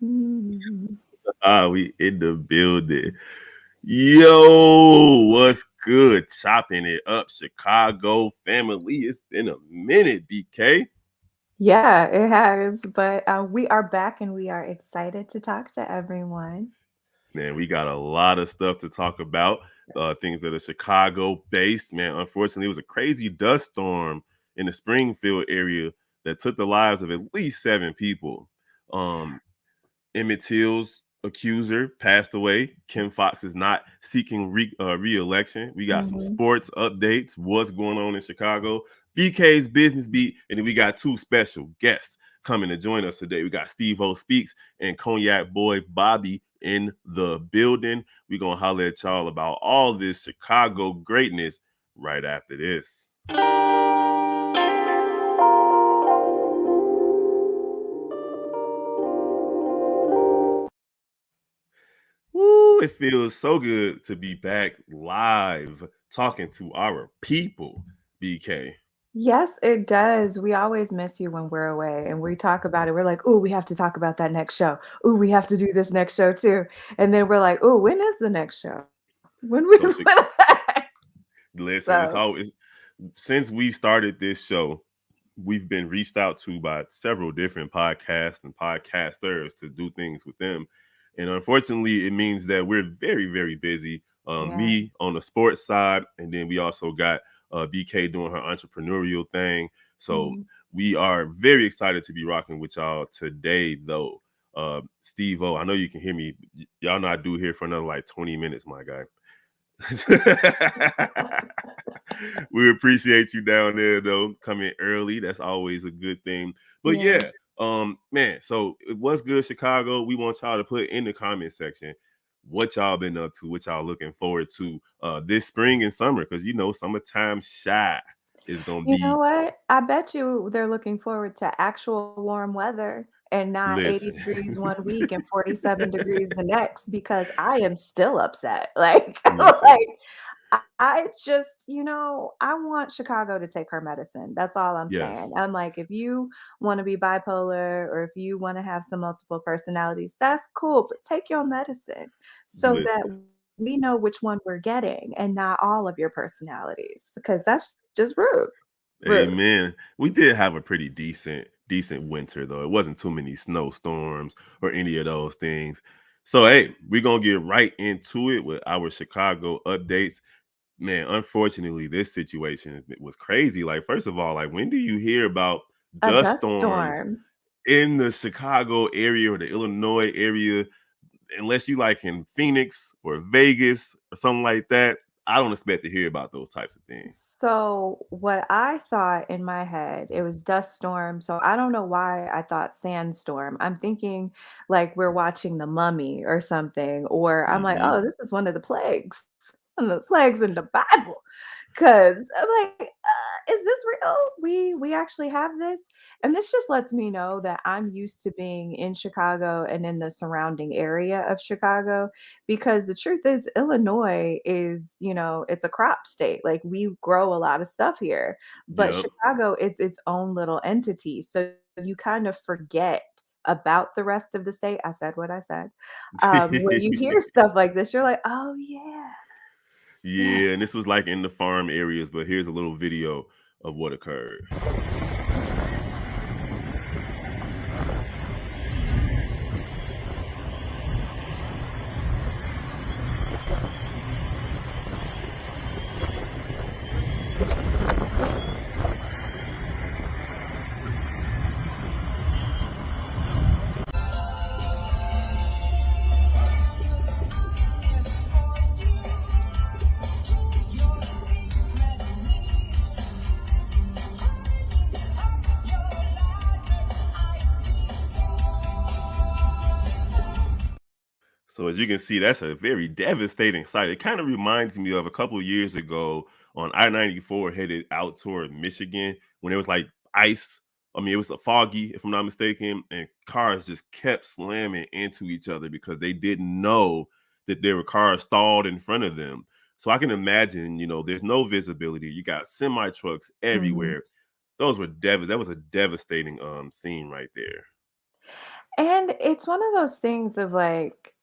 Mm. We in the building. Yo, what's good? Chopping it up, Chicago family. It's been a minute, BK. Yeah, it has. But we are back and we are excited to talk to everyone. Man, we got a lot of stuff to talk about. Yes. Things that are Chicago based. Man, unfortunately, it was a crazy dust storm in the Springfield area that took the lives of at least 7 people. Um, Emmett Till's accuser passed away. Kim Foxx is not seeking re-election. We got some Hmm. sports updates. What's going on in Chicago? BK's business beat, and then we got two special guests coming to join us today. We got Steve O Speaks and Cognac Boy Bobby in the building. We're gonna holler at y'all about all this Chicago greatness right after this. Woo, it feels so good to be back live talking to our people, BK. Yes, it does. We always miss you when we're away and we talk about it. We're like, oh, we have to talk about that next show. Oh, we have to do this next show too. And then we're like, oh, when is the next show? When we So, listen, it's so always since we started this show, we've been reached out to by several different podcasts and podcasters to do things with them. And unfortunately, it means that we're very, very busy. yeah. Me on the sports side, and then we also got BK doing her entrepreneurial thing. So Mhm. we are very excited to be rocking with y'all today, though. Steve O, I know you can hear me. Y'all know I do here for another like 20 minutes, my guy. We appreciate you down there though, coming early. That's always a good thing. But Yeah. yeah, man, so it was good, Chicago. We want y'all to put in the comment section what y'all been up to, what y'all looking forward to this spring and summer, because you know summertime shy is gonna You know be. what? I bet you they're looking forward to actual warm weather and not 80 Listen. degrees one week and 47 degrees the next because I am still upset. Like, Listen. like I just, I want Chicago to take her medicine. That's all I'm saying. Yes. I'm like, if you want to be bipolar or if you want to have some multiple personalities, that's cool, but take your medicine so that Listen. we know which one we're getting and not all of your personalities because that's just rude. Rude. Amen. We did have a pretty decent winter though. It wasn't too many snowstorms or any of those things. So hey, we're gonna get right into it with our Chicago updates. Man, unfortunately, this situation was crazy. Like, first of all, like when do you hear about A dust dust storms storm. in the Chicago area or the Illinois area? Unless you like in Phoenix or Vegas or something like that, I don't expect to hear about those types of things. So, what I thought in my head, it was dust storm. So, I don't know why I thought sandstorm. I'm thinking like we're watching The Mummy or something, or I'm like, Hmm. oh, this is one of the plagues in the Bible. Cause I'm like, is this real? We actually have this, and this just lets me know that I'm used to being in Chicago and in the surrounding area of Chicago because the truth is Illinois is, it's a crop state. Like we grow a lot of stuff here. But Yep. Chicago is its own little entity. So you kind of forget about the rest of the state. I said what I said. When you hear stuff like this, you're like, "Oh yeah. Yeah." Yeah, and this was like in the farm areas, but here's a little video of what occurred. So as you can see, that's a very devastating sight. It kind of reminds me of a couple of years ago on I-94 headed out toward Michigan when it was like ice. I mean, it was a foggy, if I'm not mistaken, and cars just kept slamming into each other because they didn't know that there were cars stalled in front of them. So I can imagine, there's no visibility. You got semi trucks Mhm. everywhere. Those were that was a devastating scene right there. And it's one of those things of like,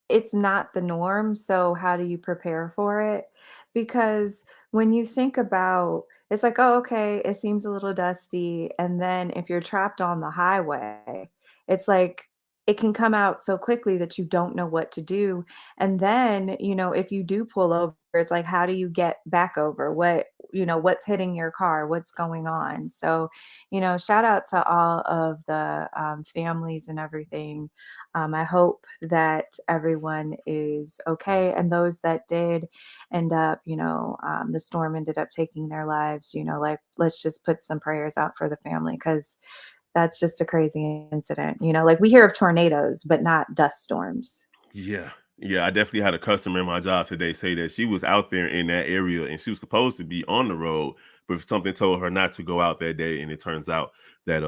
it's not the norm, so how do you prepare for it? Because when you think about it's like, "Oh, okay, it seems a little dusty," and then if you're trapped on the highway, it's like it can come out so quickly that you don't know what to do, and then, if you do pull over, it's like, how do you get back over? What's hitting your car? What's going on? So, shout out to all of the, families and everything. I hope that everyone is okay. And those that did end up, the storm ended up taking their lives, like let's just put some prayers out for the family because that's just a crazy incident. Like we hear of tornadoes, but not dust storms. Yeah. Yeah, I definitely had a customer in my job today say that she was out there in that area and she was supposed to be on the road, but something told her not to go out that day. And it turns out that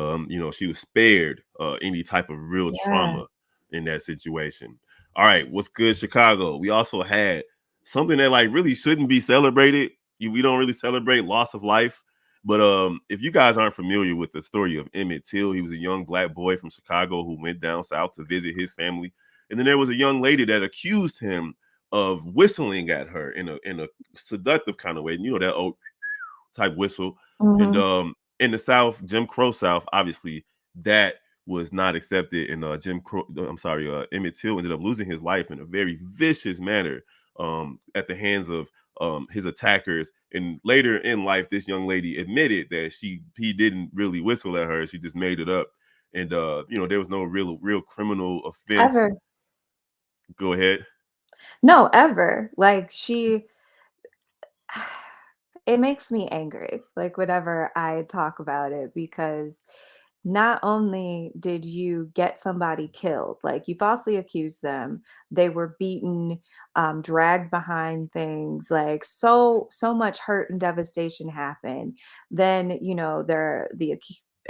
she was spared any type of real Yeah. trauma in that situation. All right, what's good, Chicago? We also had something that like really shouldn't be celebrated. We don't really celebrate loss of life. But if you guys aren't familiar with the story of Emmett Till, he was a young black boy from Chicago who went down south to visit his family, and then there was a young lady that accused him of whistling at her in a seductive kind of way. You know, that old type whistle. And Hmm. in the South, Jim Crow South, obviously that was not accepted. And Emmett Till ended up losing his life in a very vicious manner at the hands of his attackers. And later in life, this young lady admitted that he didn't really whistle at her; she just made it up. And there was no real criminal offense. Ever. Go ahead. No, ever. Like it makes me angry, like whenever I talk about it, because not only did you get somebody killed, like you falsely accused them, they were beaten, dragged behind things, like so much hurt and devastation happened. Then,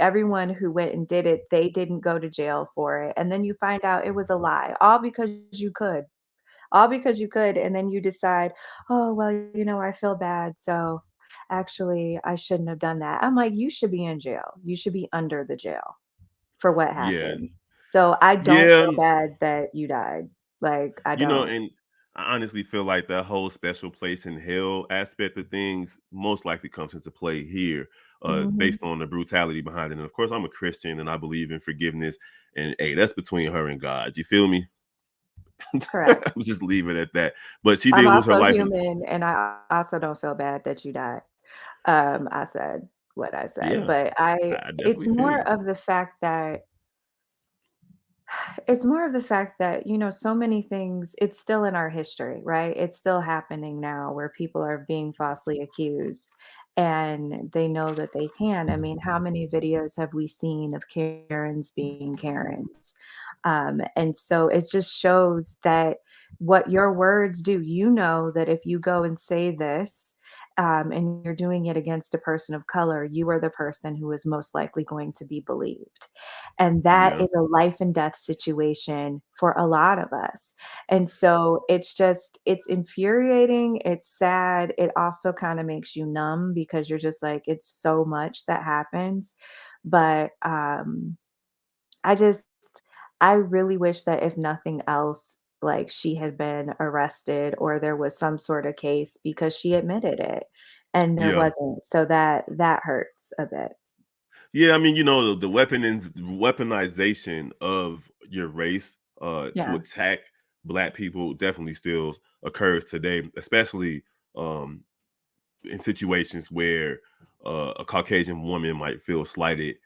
everyone who went and did it, they didn't go to jail for it. And then you find out it was a lie, all because you could, and then you decide, "Oh, well, I feel bad, so actually I shouldn't have done that." I'm like, "You should be in jail. You should be under the jail for what Yeah, happened." So I don't yeah. feel bad that you died. Like, I don't. And I honestly feel like that whole special place in hell aspect of things most likely comes into play here, Mhm. based on the brutality behind it. And of course, I'm a Christian and I believe in forgiveness. And hey, that's between her and God. You feel me? Correct. I'll just leave it at that. But she I'm did lose her also life. And human, and I also don't feel bad that you died. I said what I said, yeah, but I definitely feel you. it's more of the fact that, so many things, it's still in our history, right? It's still happening now where people are being falsely accused and they know that they can. I mean, how many videos have we seen of Karens being Karens? And so it just shows that what your words do, that if you go and say this, and you're doing it against a person of color, you are the person who is most likely going to be believed. And that Yeah. is a life and death situation for a lot of us. And so it's infuriating, it's sad, it also kind of makes you numb because you're just like, it's so much that happens. But I just I really wish that if nothing else, like she had been arrested or there was some sort of case because she admitted it and there Yeah. wasn't. So that hurts a bit. Yeah, I mean, the weaponization of your race to Yeah. attack black people definitely still occurs today, especially um in situations where a Caucasian woman might feel slighted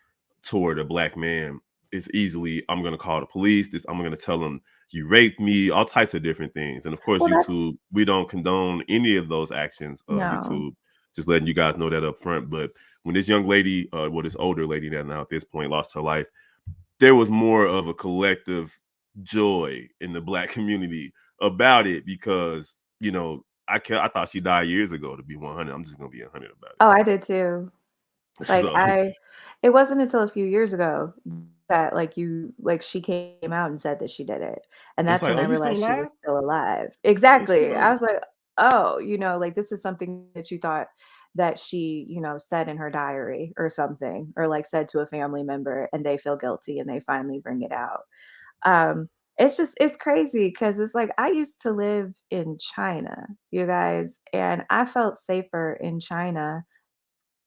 toward a black man. It's easily, I'm going to call the police. I'm going to tell them you raped me, all types of different things. And of course, Well, YouTube, that's we don't condone any of those actions. no. YouTube, just letting you guys know that up front. But when this young lady, this older lady that now at this point lost her life, there was more of a collective joy in the black community about it because I thought she died years ago. To be 100, I'm just gonna be 100 about Oh, I did too. it. Like, So I it wasn't until a few years ago that, she came out and said that she did it, and it's that's like, when oh, I you still realized she alive? was still alive. Yeah, she Exactly. I alive. was like, "Oh," like, this is something that you thought that she, said in her diary or something, or like said to a family member, and they feel guilty and they finally bring it out. It's crazy because it's like I used to live in China, you guys, and I felt safer in China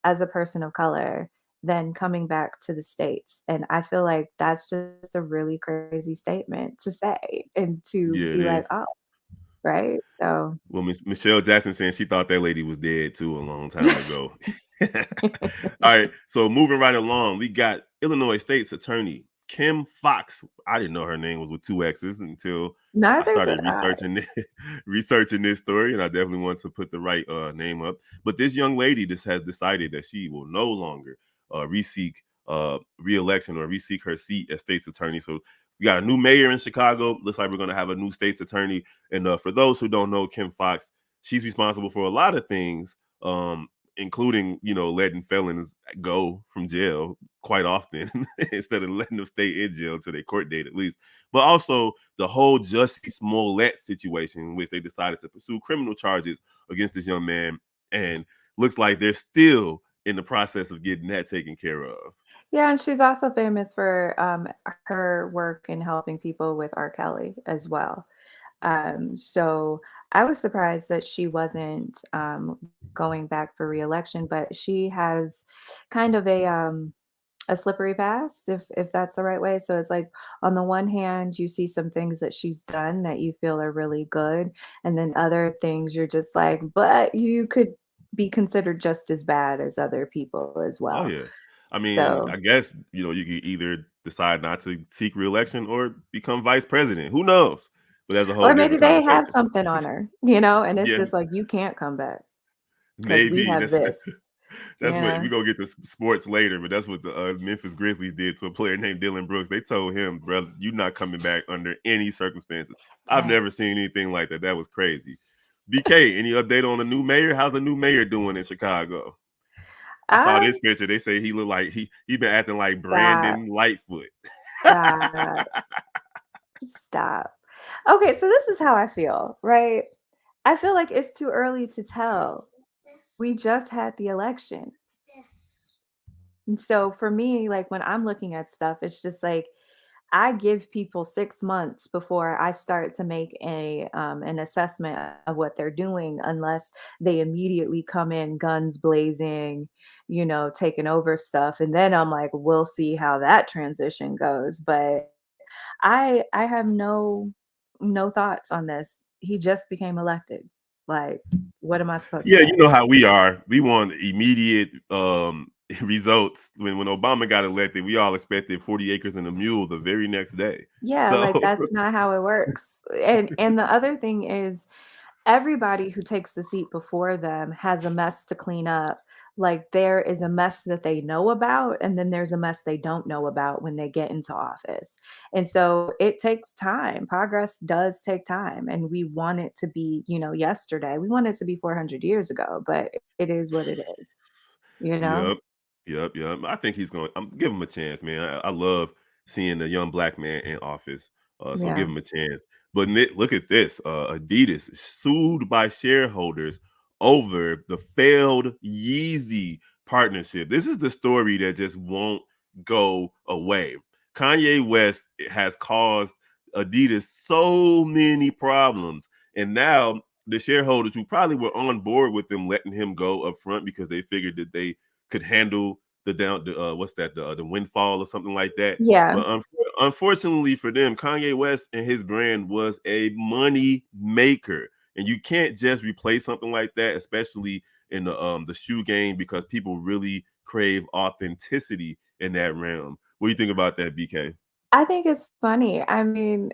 as a person of color than coming back to the States. And I feel like that's just a really crazy statement to say and to Yeah, it be like, is. oh, right. So Well, Michelle Jackson saying she thought that lady was dead too a long time ago. All right, so moving right along, we got Illinois State's Attorney Kim Foxx. I didn't know her name was with two X's until I neither did started I. researching this story, and I definitely want to put the right name up. But this young lady just has decided that she will no longer reseek re-election or reseek her seat as state's attorney. So we got a new mayor in Chicago. Looks like we're going to have a new state's attorney. And for those who don't know, Kim Foxx, she's responsible for a lot of things, including letting felons go from jail quite often instead of letting them stay in jail till their court date at least. But also the whole Jussie Smollett situation, in which they decided to pursue criminal charges against this young man, and looks like they're still in the process of getting that taken care of. Yeah, and she's also famous for her work in helping people with R. Kelly as well. So I was surprised that she wasn't going back for reelection, but she has kind of a slippery past, if that's the right way. So it's like on the one hand, you see some things that she's done that you feel are really good, and then other things you're just like, but you could be considered just as bad as other people as Oh well. yeah. I mean, So, I guess you can either decide not to seek reelection or become vice president. Who knows? But that's a whole or maybe different they have conversation. something on her, and it's Yeah, just like you can't come back because we maybe have that's this, that's you what know. we gonna get to sports later. But that's what the Memphis Grizzlies did to a player named Dylan Brooks. They told him, "Brother, you're not coming back under any circumstances." I've Dang. never seen anything like that. That was crazy. BK, any update on the new mayor? How's the new mayor doing in Chicago? I saw Um, this picture. They say he looked like he been acting like stop, Brandon Lightfoot. stop, stop. Okay, so this is how I feel, right? I feel like it's too early to tell. We just had the election. And so for me, like when I'm looking at stuff, it's just like I give people 6 months before I start to make an assessment of what they're doing, unless they immediately come in guns blazing, taking over stuff, and then I'm like, "We'll see how that transition goes," but I have no thoughts on this. He just became elected. Like, what am I supposed to Yeah, you say? know how we are. We want immediate results. When Obama got elected, we all expected 40 acres and a mule the very next day. Yeah, So like, that's not how it works, and the other thing is everybody who takes the seat before them has a mess to clean up. Like, there is a mess that they know about, and then there's a mess they don't know about when they get into office. And so it takes time. Progress does take time, and we want it to be, yesterday. We want it to be 400 years ago, but it is what it is, you know? Yep. Yep. I think he's going. I'm give him a chance, man. I love seeing a young black man in office. So give Yeah. him a chance. But look at this. Adidas is sued by shareholders over the failed Yeezy partnership. This is the story that just won't go away. Kanye West has caused Adidas so many problems, and now the shareholders who probably were on board with them letting him go up front because they figured that they could handle what's that, the windfall or something like that. Yeah. But unfortunately for them, Kanye West and his brand was a money maker, and you can't just replace something like that, especially in the shoe game, because people really crave authenticity in that realm. What do you think about that, BK? I think it's funny. I mean,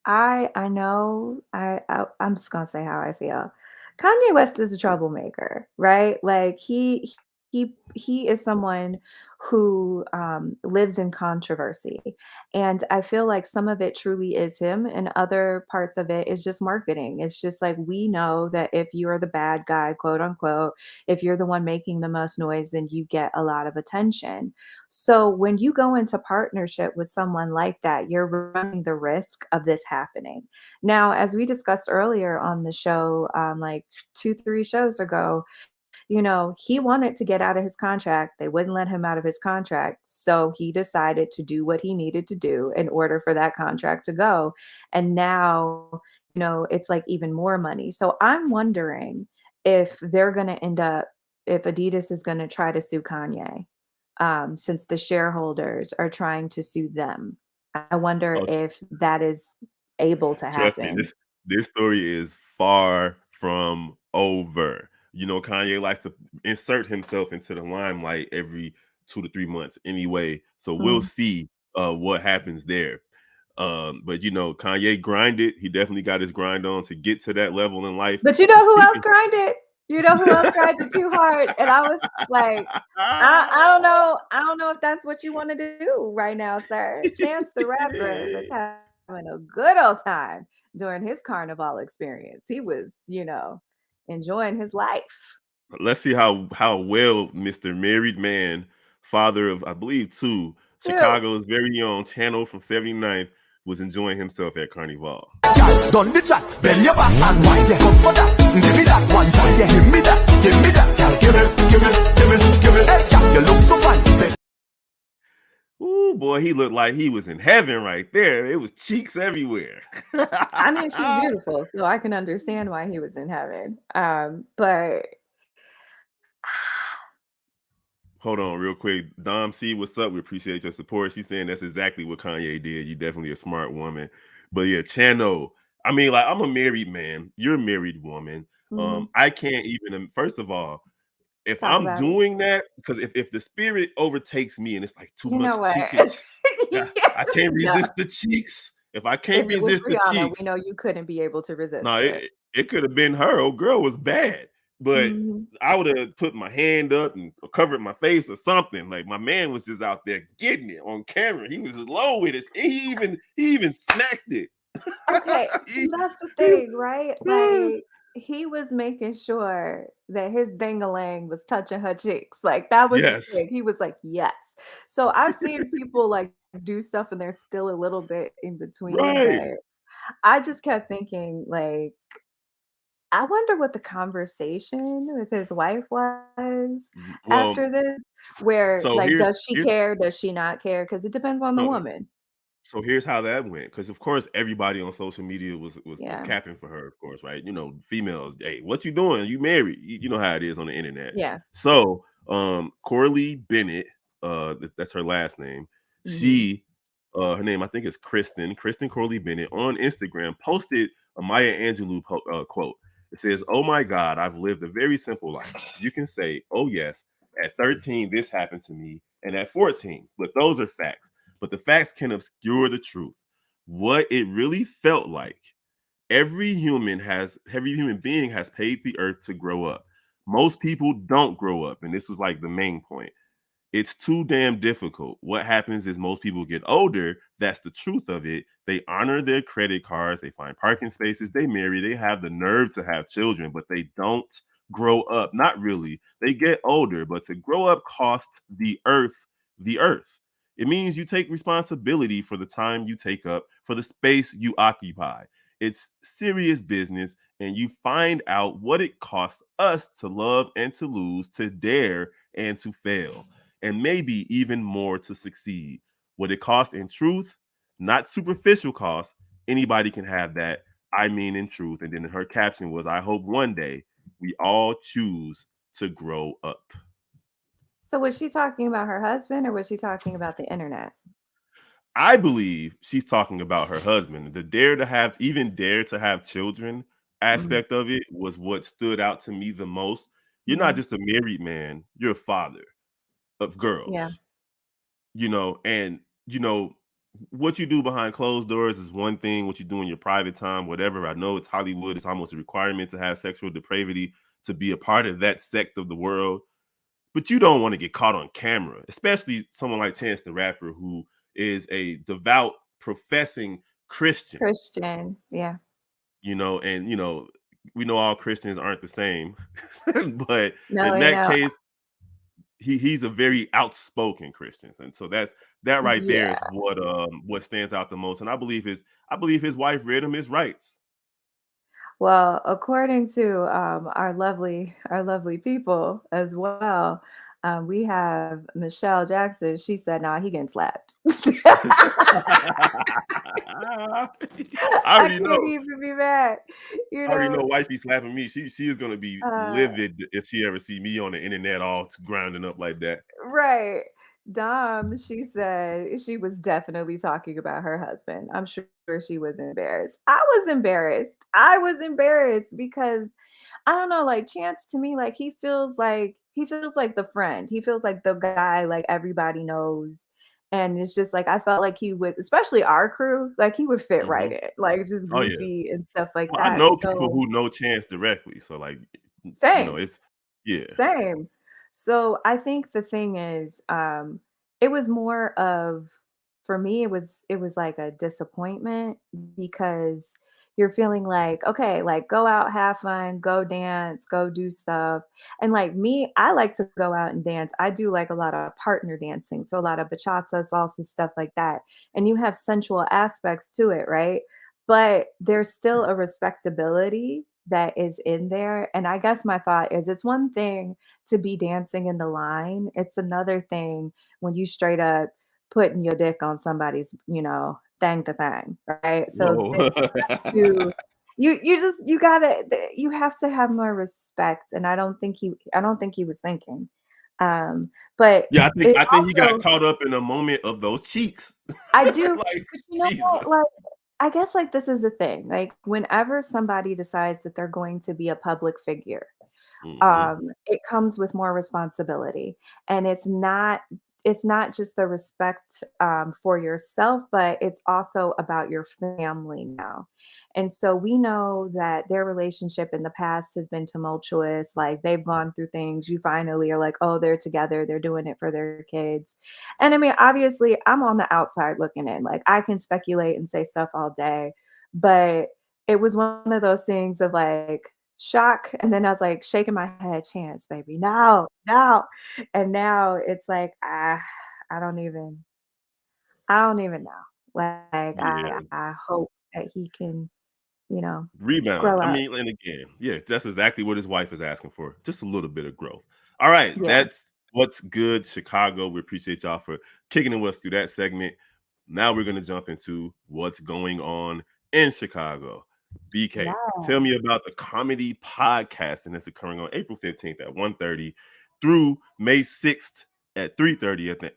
I know I'm just gonna say how I feel. Kanye West is a troublemaker, right? Like he is someone who lives in controversy, and I feel like some of it truly is him, and other parts of it is just marketing. It's just like we know that if you are the bad guy, quote unquote, if you're the one making the most noise, then you get a lot of attention. So when you go into partnership with someone like that, you're running the risk of this happening. Now, as we discussed earlier on the show, like 2, 3 shows ago, he wanted to get out of his contract. They wouldn't let him out of his contract. So he decided to do what he needed to do in order for that contract to go. And now, it's like even more money. So I'm wondering if they're going to end up, if Adidas is going to try to sue Kanye, since the shareholders are trying to sue them. I wonder Oh, if that is able to trust me, happen. this story is far from over. Kanye likes to insert himself into the limelight every 2 to 3 months anyway. So we'll Mm. see what happens there. But Kanye grinded. He definitely got his grind on to get to that level in life. But you And know who else speaking, grinded? You know who else grinded too hard? And I was like, I don't know. I don't know if that's what you want to do right now, sir. Chance the Rapper was having a good old time during his carnival experience. He was, enjoying his life. let's see how well Mr. Married Man, father of I believe two, Too. Chicago's very own Channel from 79th, was enjoying himself at Carnival. Girl, done the chat, bend your back and wine, yeah, come for that. Give me that one time, yeah, give me that, girl, give me. Hey, girl, you look so fine. Ooh, boy, he looked like he was in heaven right there. It was cheeks everywhere. I mean, she's beautiful, so I can understand why he was in heaven. But Hold on, real quick. Dom C, what's up? We appreciate your support. She's saying that's exactly what Kanye did. You definitely a smart woman. But yeah, Chano. I mean, like, I'm a married man. You're a married woman. mhm, I can't even. First of all, if talk I'm about it. doing that, because if the spirit overtakes me and it's like too You know much what? cheekage, yeah, Yeah, I can't no. resist the cheeks. If I can't If it was resist the Rihanna, we cheeks, know you couldn't be able to resist no, it. it could have been her. Old girl was bad, but Mhm. I would have put my hand up and covered my face or something. Like, my man was just out there getting it on camera. He was low with it. He even smacked it. Okay, He- that's the thing, right? Like, he was making sure that his dingaling was touching her cheeks. Like, that was the yes, thing. He was like, "Yes." So I've seen people, like, do stuff and they're still a little bit in between, but right. I just kept thinking, like, I wonder what the conversation with his wife was Well, after this, where, so like, here's does she here's care? Does she not care? Because it depends on the no. woman. So here's how that went, because of course everybody on social media was Yeah. capping for her, of course, right? Females, hey, what you doing? You married? You know how it is on the internet. Yeah. So, Corley Bennett, that's her last name. Mhm. Her name I think is Kristen Corley Bennett on Instagram posted a Maya Angelou quote. It says, "Oh my God, I've lived a very simple life. You can say, oh yes, at 13 this happened to me, and at 14, but those are facts." But the facts can obscure the truth. What it really felt like. Every human being has paid the earth to grow up. Most people don't grow up, and this was like the main point. It's too damn difficult. What happens is most people get older. That's the truth of it. They honor their credit cards, they find parking spaces, they marry, they have the nerve to have children, but they don't grow up. Not really. They get older, but to grow up costs the earth. It means you take responsibility for the time you take up, for the space you occupy. It's serious business, and you find out what it costs us to love and to lose, to dare and to fail, and maybe even more to succeed. What it costs in truth, not superficial costs. Anybody can have that. I mean, in truth. And then her caption was, I hope one day we all choose to grow up. So was she talking about her husband or was she talking about the internet? I believe she's talking about her husband. The dare to have children Mhm. aspect of it was what stood out to me the most. You're not Mhm. just a married man, you're a father of Yeah. girls. And what you do behind closed doors is one thing. What you do in your private time, whatever. I know it's Hollywood, it's almost a requirement to have sexual depravity to be a part of that sect of the world, but you don't want to get caught on camera, especially someone like Chance the Rapper, who is a devout professing Christian. Christian. Yeah. And we know all Christians aren't the same. But No, in they that know. case, he's a very outspoken Christian, and so that right there is Yeah. what stands out the most. And I believe his wife read him his rights. Well, according to our lovely people as well, we have Michelle Jackson. She said, "Nah, he getting slapped." I I already can't know. even be mad. You I already know, know wifey slapping me. She is gonna be uh, livid if she ever see me on the internet all grinding up like that. right. Dom, she said she was definitely talking about her husband. I'm sure she was embarrassed. I was embarrassed. I was embarrassed because I don't know, like Chance to me, like he feels like the friend. He feels like the guy like everybody knows. And it's just like I felt like he would, especially our crew, like he would fit right Mhm. in, like just Oh yeah. goofy and stuff like Well, I that. know people So who know Chance directly, so like, same. it's yeah. Same. So I think the thing is, it was more of for me, it was like a disappointment because you're feeling like, okay, like go out, have fun, go dance, go do stuff. And like me, I like to go out and dance. I do like a lot of partner dancing, so a lot of bachata, salsa, stuff like that. And you have sensual aspects to it, right? But there's still a respectability that is in there. And I guess my thought is it's one thing to be dancing in the line. It's another thing when you straight up putting your dick on somebody's, thing to thing, right? So Whoa. they have to you just you have to have more respect. And I don't think he was thinking. But Yeah, it I think he got also caught up in the moment of those cheeks. I do, Like, but you know what? Jesus. Like, I guess like this is the thing. Like, whenever somebody decides that they're going to be a public figure, Mhm. it comes with more responsibility, and it's not just the respect for yourself, but it's also about your family now. And so we know that their relationship in the past has been tumultuous. Like they've gone through things. You finally are like, oh, they're together. They're doing it for their kids. And I mean, obviously, I'm on the outside looking in. Like I can speculate and say stuff all day, but it was one of those things of like shock, and then I was like shaking my head, "Chance, baby, no, no." And now it's like, I don't even know. Like Yeah. I hope that he can, you know, Rebound. grow I up. mean, and again, yeah, that's exactly what his wife is asking for. Just a little bit of growth. All right, Yeah. that's what's good, Chicago. We appreciate y'all for kicking it with us through that segment. Now we're gonna jump into what's going on in Chicago. BK, Yeah. tell me about the comedy podcasting that's occurring on April 15th at 1:30 through May 6th at 3:30 at the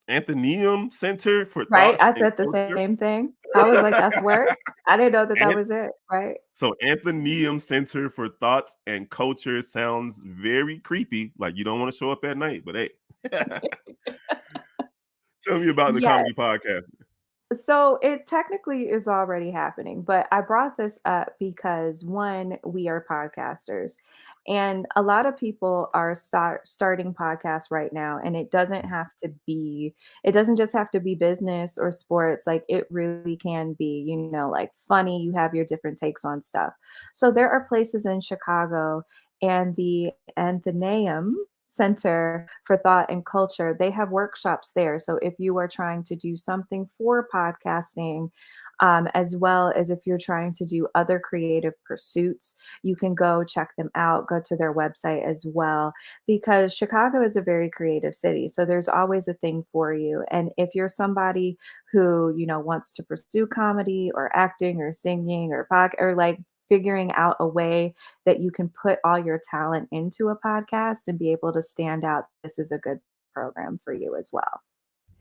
Athenaeum Center for Right? Thoughts I and said the Culture. same thing. I was like, "That's work?" I didn't know that that And was it, right? so Athenaeum Center for Thoughts and Culture sounds very creepy. Like you don't want to show up at night, but hey, tell me about the Yeah. comedy podcast. So it technically is already happening, but I brought this up because one, we are podcasters, and a lot of people are starting podcasts right now, and it doesn't just have to be business or sports. Like it really can be, like funny. You have your different takes on stuff. So there are places in Chicago and the Athenaeum Center for Thought and Culture. They have workshops there. So if you are trying to do something for podcasting, as well as if you're trying to do other creative pursuits, you can go check them out, go to their website as well, because Chicago is a very creative city. So there's always a thing for you. And if you're somebody who, wants to pursue comedy or acting or singing or or like figuring out a way that you can put all your talent into a podcast and be able to stand out, this is a good program for you as well.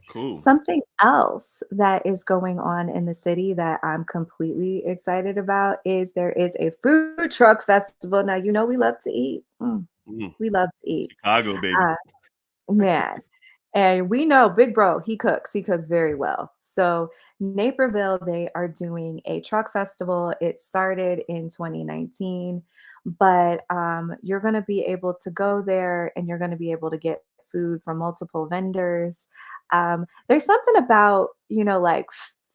Cool. Something else that is going on in the city that I'm completely excited about is there is a food truck festival. Now, we love to eat. Mm, We love to eat. Chicago, baby. Uh, Man, and we know Big Bro, he cooks. He cooks very well. So Naperville, they are doing a truck festival. It started in 2019, but you're going to be able to go there and you're going to be able to get food from multiple vendors. There's something about, like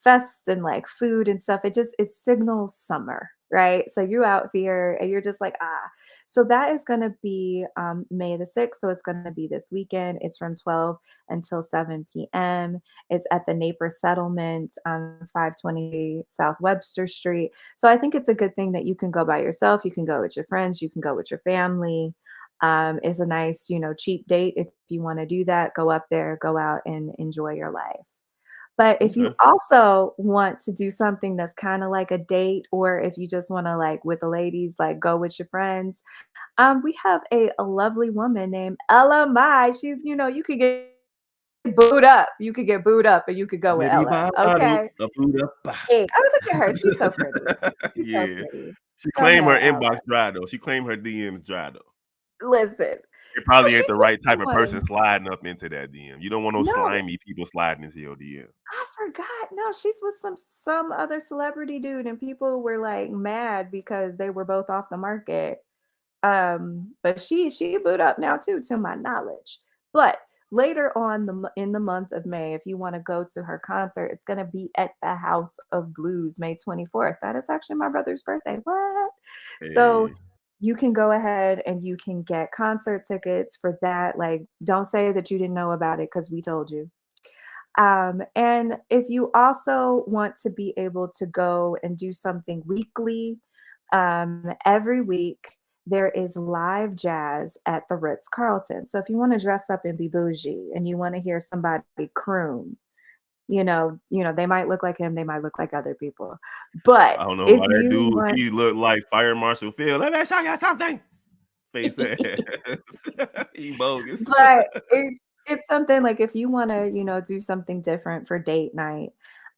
fests and like food and stuff. It signals summer, right? So you're out here and you're just like, ah. So that is going to be May the 6th. So it's going to be this weekend. It's from 12 until 7 p.m. It's at the Naper Settlement, 520 South Webster Street. So I think it's a good thing that you can go by yourself. You can go with your friends. You can go with your family. It's a nice, cheap date if you want to do that. Go up there, go out and enjoy your life. But if you Okay. also want to do something that's kind of like a date, or if you just want to like with the ladies, like go with your friends, we have a lovely woman named Ella Mai. She's, you could get booed up. You could get booed up and you could go with Baby Ella. bottle, Okay. a boot up. Hey, oh, look at her. She's so pretty. She's so Yeah. pretty. She Go claimed her ahead, Ella. inbox dry though. She claimed her DMs dry though. Listen. It No, probably ain't she's the with right type of person someone. sliding up into that DM. You don't want no No, slimy people sliding into your DM. I forgot. No, she's with some other celebrity dude, and people were like mad because they were both off the market. But she boot up now too, to my knowledge. But later on in the month of May, if you want to go to her concert, it's gonna be at the House of Blues, May 24th. That is actually my brother's birthday. What? So Hey. you can go ahead and you can get concert tickets for that. Like, don't say that you didn't know about it because we told you. And if you also want to be able to go and do something weekly, every week there is live jazz at the Ritz Carlton. So if you want to dress up and be bougie and you want to hear somebody croon, they might look like him, they might look like other people. But I don't know if why that you dude, want he looked like Fire Marshal Phil. Let me show you something. Face ass. He bogus. But it's something like if you wanna, do something different for date night,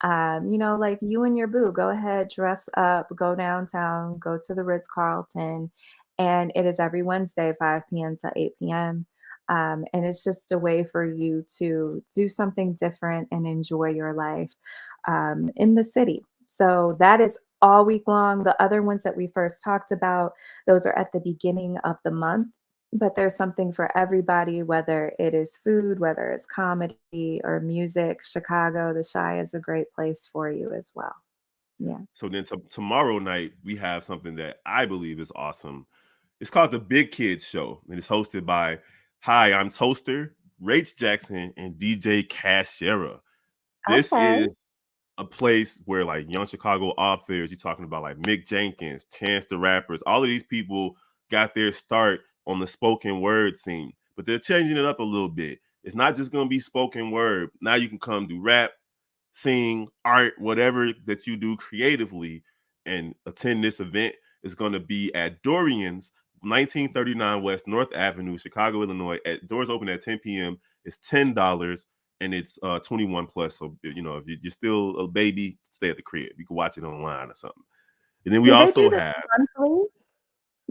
like you and your boo, go ahead, dress up, go downtown, go to the Ritz-Carlton, and it is every Wednesday, 5 p.m. to 8 p.m. And it's just a way for you to do something different and enjoy your life in the city. So that is all week long. The other ones that we first talked about, those are at the beginning of the month, but there's something for everybody, whether it is food, whether it's comedy or music. Chicago, the Shy is a great place for you as well. Yeah. So then tomorrow night, we have something that I believe is awesome. It's called the Big Kids Show, and it's hosted by Hi, I'm Toaster, Rach Jackson, and DJ Cashera. This Okay. is a place where like young Chicago authors, you're talking about like Mick Jenkins, Chance the Rappers, all of these people got their start on the spoken word scene, but they're changing it up a little bit. It's not just going to be spoken word. Now you can come do rap, sing, art, whatever that you do creatively, and attend this event. Is going to be at Dorian's, 1939 West North Avenue, Chicago, Illinois. At doors open at 10 p.m. It's $10 and it's 21 plus. So if you're still a baby, stay at the crib. You can watch it online or something. And then we Do they do also this have, monthly?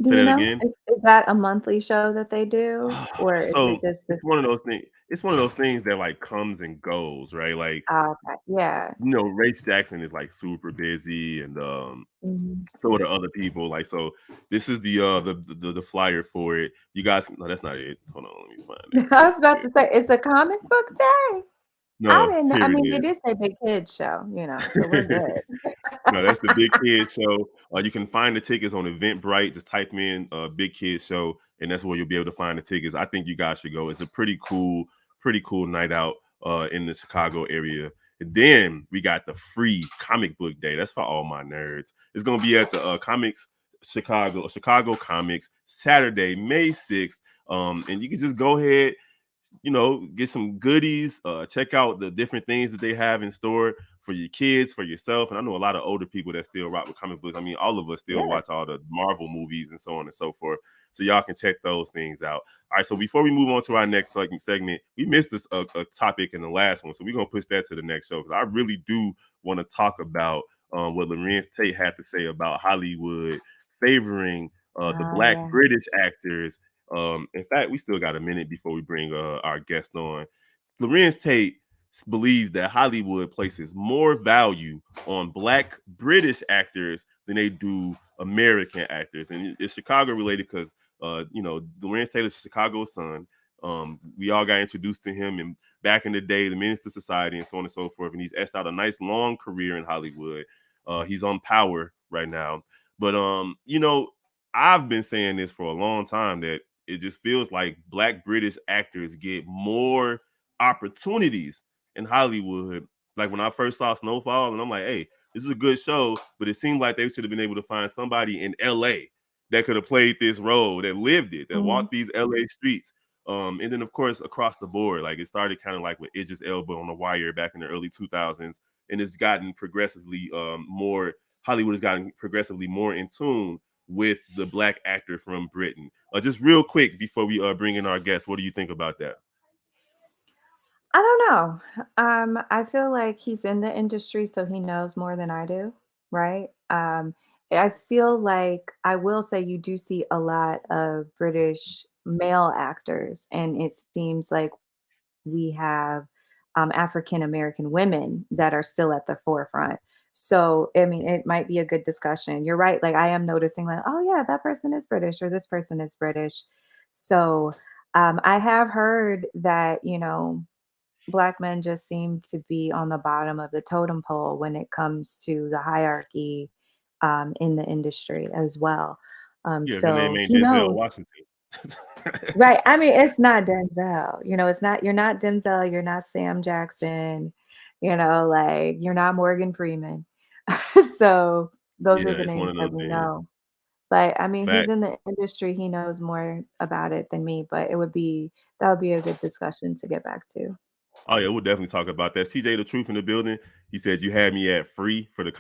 Do say you that know? again. Is that a monthly show that they do, or is So it just this? it's one of those things. It's one of those things that like comes and goes, right? Like Oh, okay. Yeah. Race Jackson is like super busy, and Mhm. so are the other people. Like, so this is the flyer for it. You guys, no, that's not it. Hold on, let me find it I real was about quick. to say it's a comic book day. I No, didn't know. I here it mean, they is. did say big kids show, so we're good. No, that's the Big Kid Show. You can find the tickets on Eventbrite. Just type in Big Kid Show, and that's where you'll be able to find the tickets. I think you guys should go. It's a pretty cool night out in the Chicago area. And then we got the free comic book day. That's for all my nerds. It's gonna be at the Chicago Comics, Saturday, May 6th. And you can just go ahead, get some goodies, check out the different things that they have in store for your kids, for yourself. And I know a lot of older people that still rock with comic books. I mean, all of us still Yeah. watch all the Marvel movies and so on and so forth. So y'all can check those things out. All right. So before we move on to our next segment, we missed a topic in the last one. So we're going to push that to the next show because I really do want to talk about what Lorenz Tate had to say about Hollywood favoring the Black Yeah. British actors. In fact, we still got a minute before we bring our guest on. Lorenz Tate believes that Hollywood places more value on Black British actors than they do American actors, and it's Chicago related because Lorenz Tate is Chicago's son. We all got introduced to him and back in the day, the Minister Society and so on and so forth, and he's etched out a nice long career in Hollywood. He's on Power right now, but I've been saying this for a long time that it just feels like Black British actors get more opportunities in Hollywood. Like when I first saw Snowfall, and I'm like, hey, this is a good show, but it seemed like they should have been able to find somebody in LA that could have played this role, that lived it, that Mhm. walked these LA streets. And then of course across the board, like it started kind of like with Idris Elba on The Wire back in the early 2000s, and it's gotten progressively more. Hollywood has gotten progressively more in tune with the Black actor from Britain. Just real quick before we bring in our guest, what do you think about that? I don't know. I feel like he's in the industry, so he knows more than I do, right? I feel like I will say you do see a lot of British male actors, and it seems like we have African American women that are still at the forefront. So, I mean, it might be a good discussion. You're right. Like, I am noticing, like, oh, yeah, that person is British or this person is British. So, I have heard that, Black men just seem to be on the bottom of the totem pole when it comes to the hierarchy in the industry as well. Yeah, if your name So ain't he Denzel knows. Washington. Right. I mean, it's not Denzel. It's not you're not Denzel, you're not Sam Jackson, like you're not Morgan Freeman. So those Yeah, are the it's one names of that those we things. know. But I mean, he's Fact. in the industry, he knows more about it than me, but that would be a good discussion to get back to. Oh yeah, we'll definitely talk about that. CJ the Truth in the building. He said you had me at free for the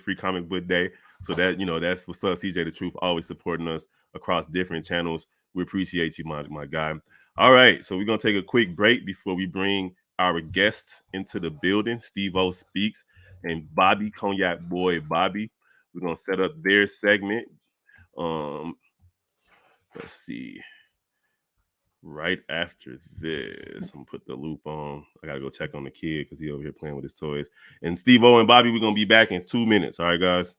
free comic book day. So that's what's up. CJ the Truth always supporting us across different channels. We appreciate you, my guy. All right, so we're gonna take a quick break before we bring our guests into the building. Steve O speaks and Bobby Cognac Boy Bobby. We're gonna set up their segment. Um, let's see. Right after this, I'm gonna put the loop on. I gotta go check on the kid because he over here playing with his toys. And Steve O and Bobby, we're gonna be back in 2 minutes. All right, guys.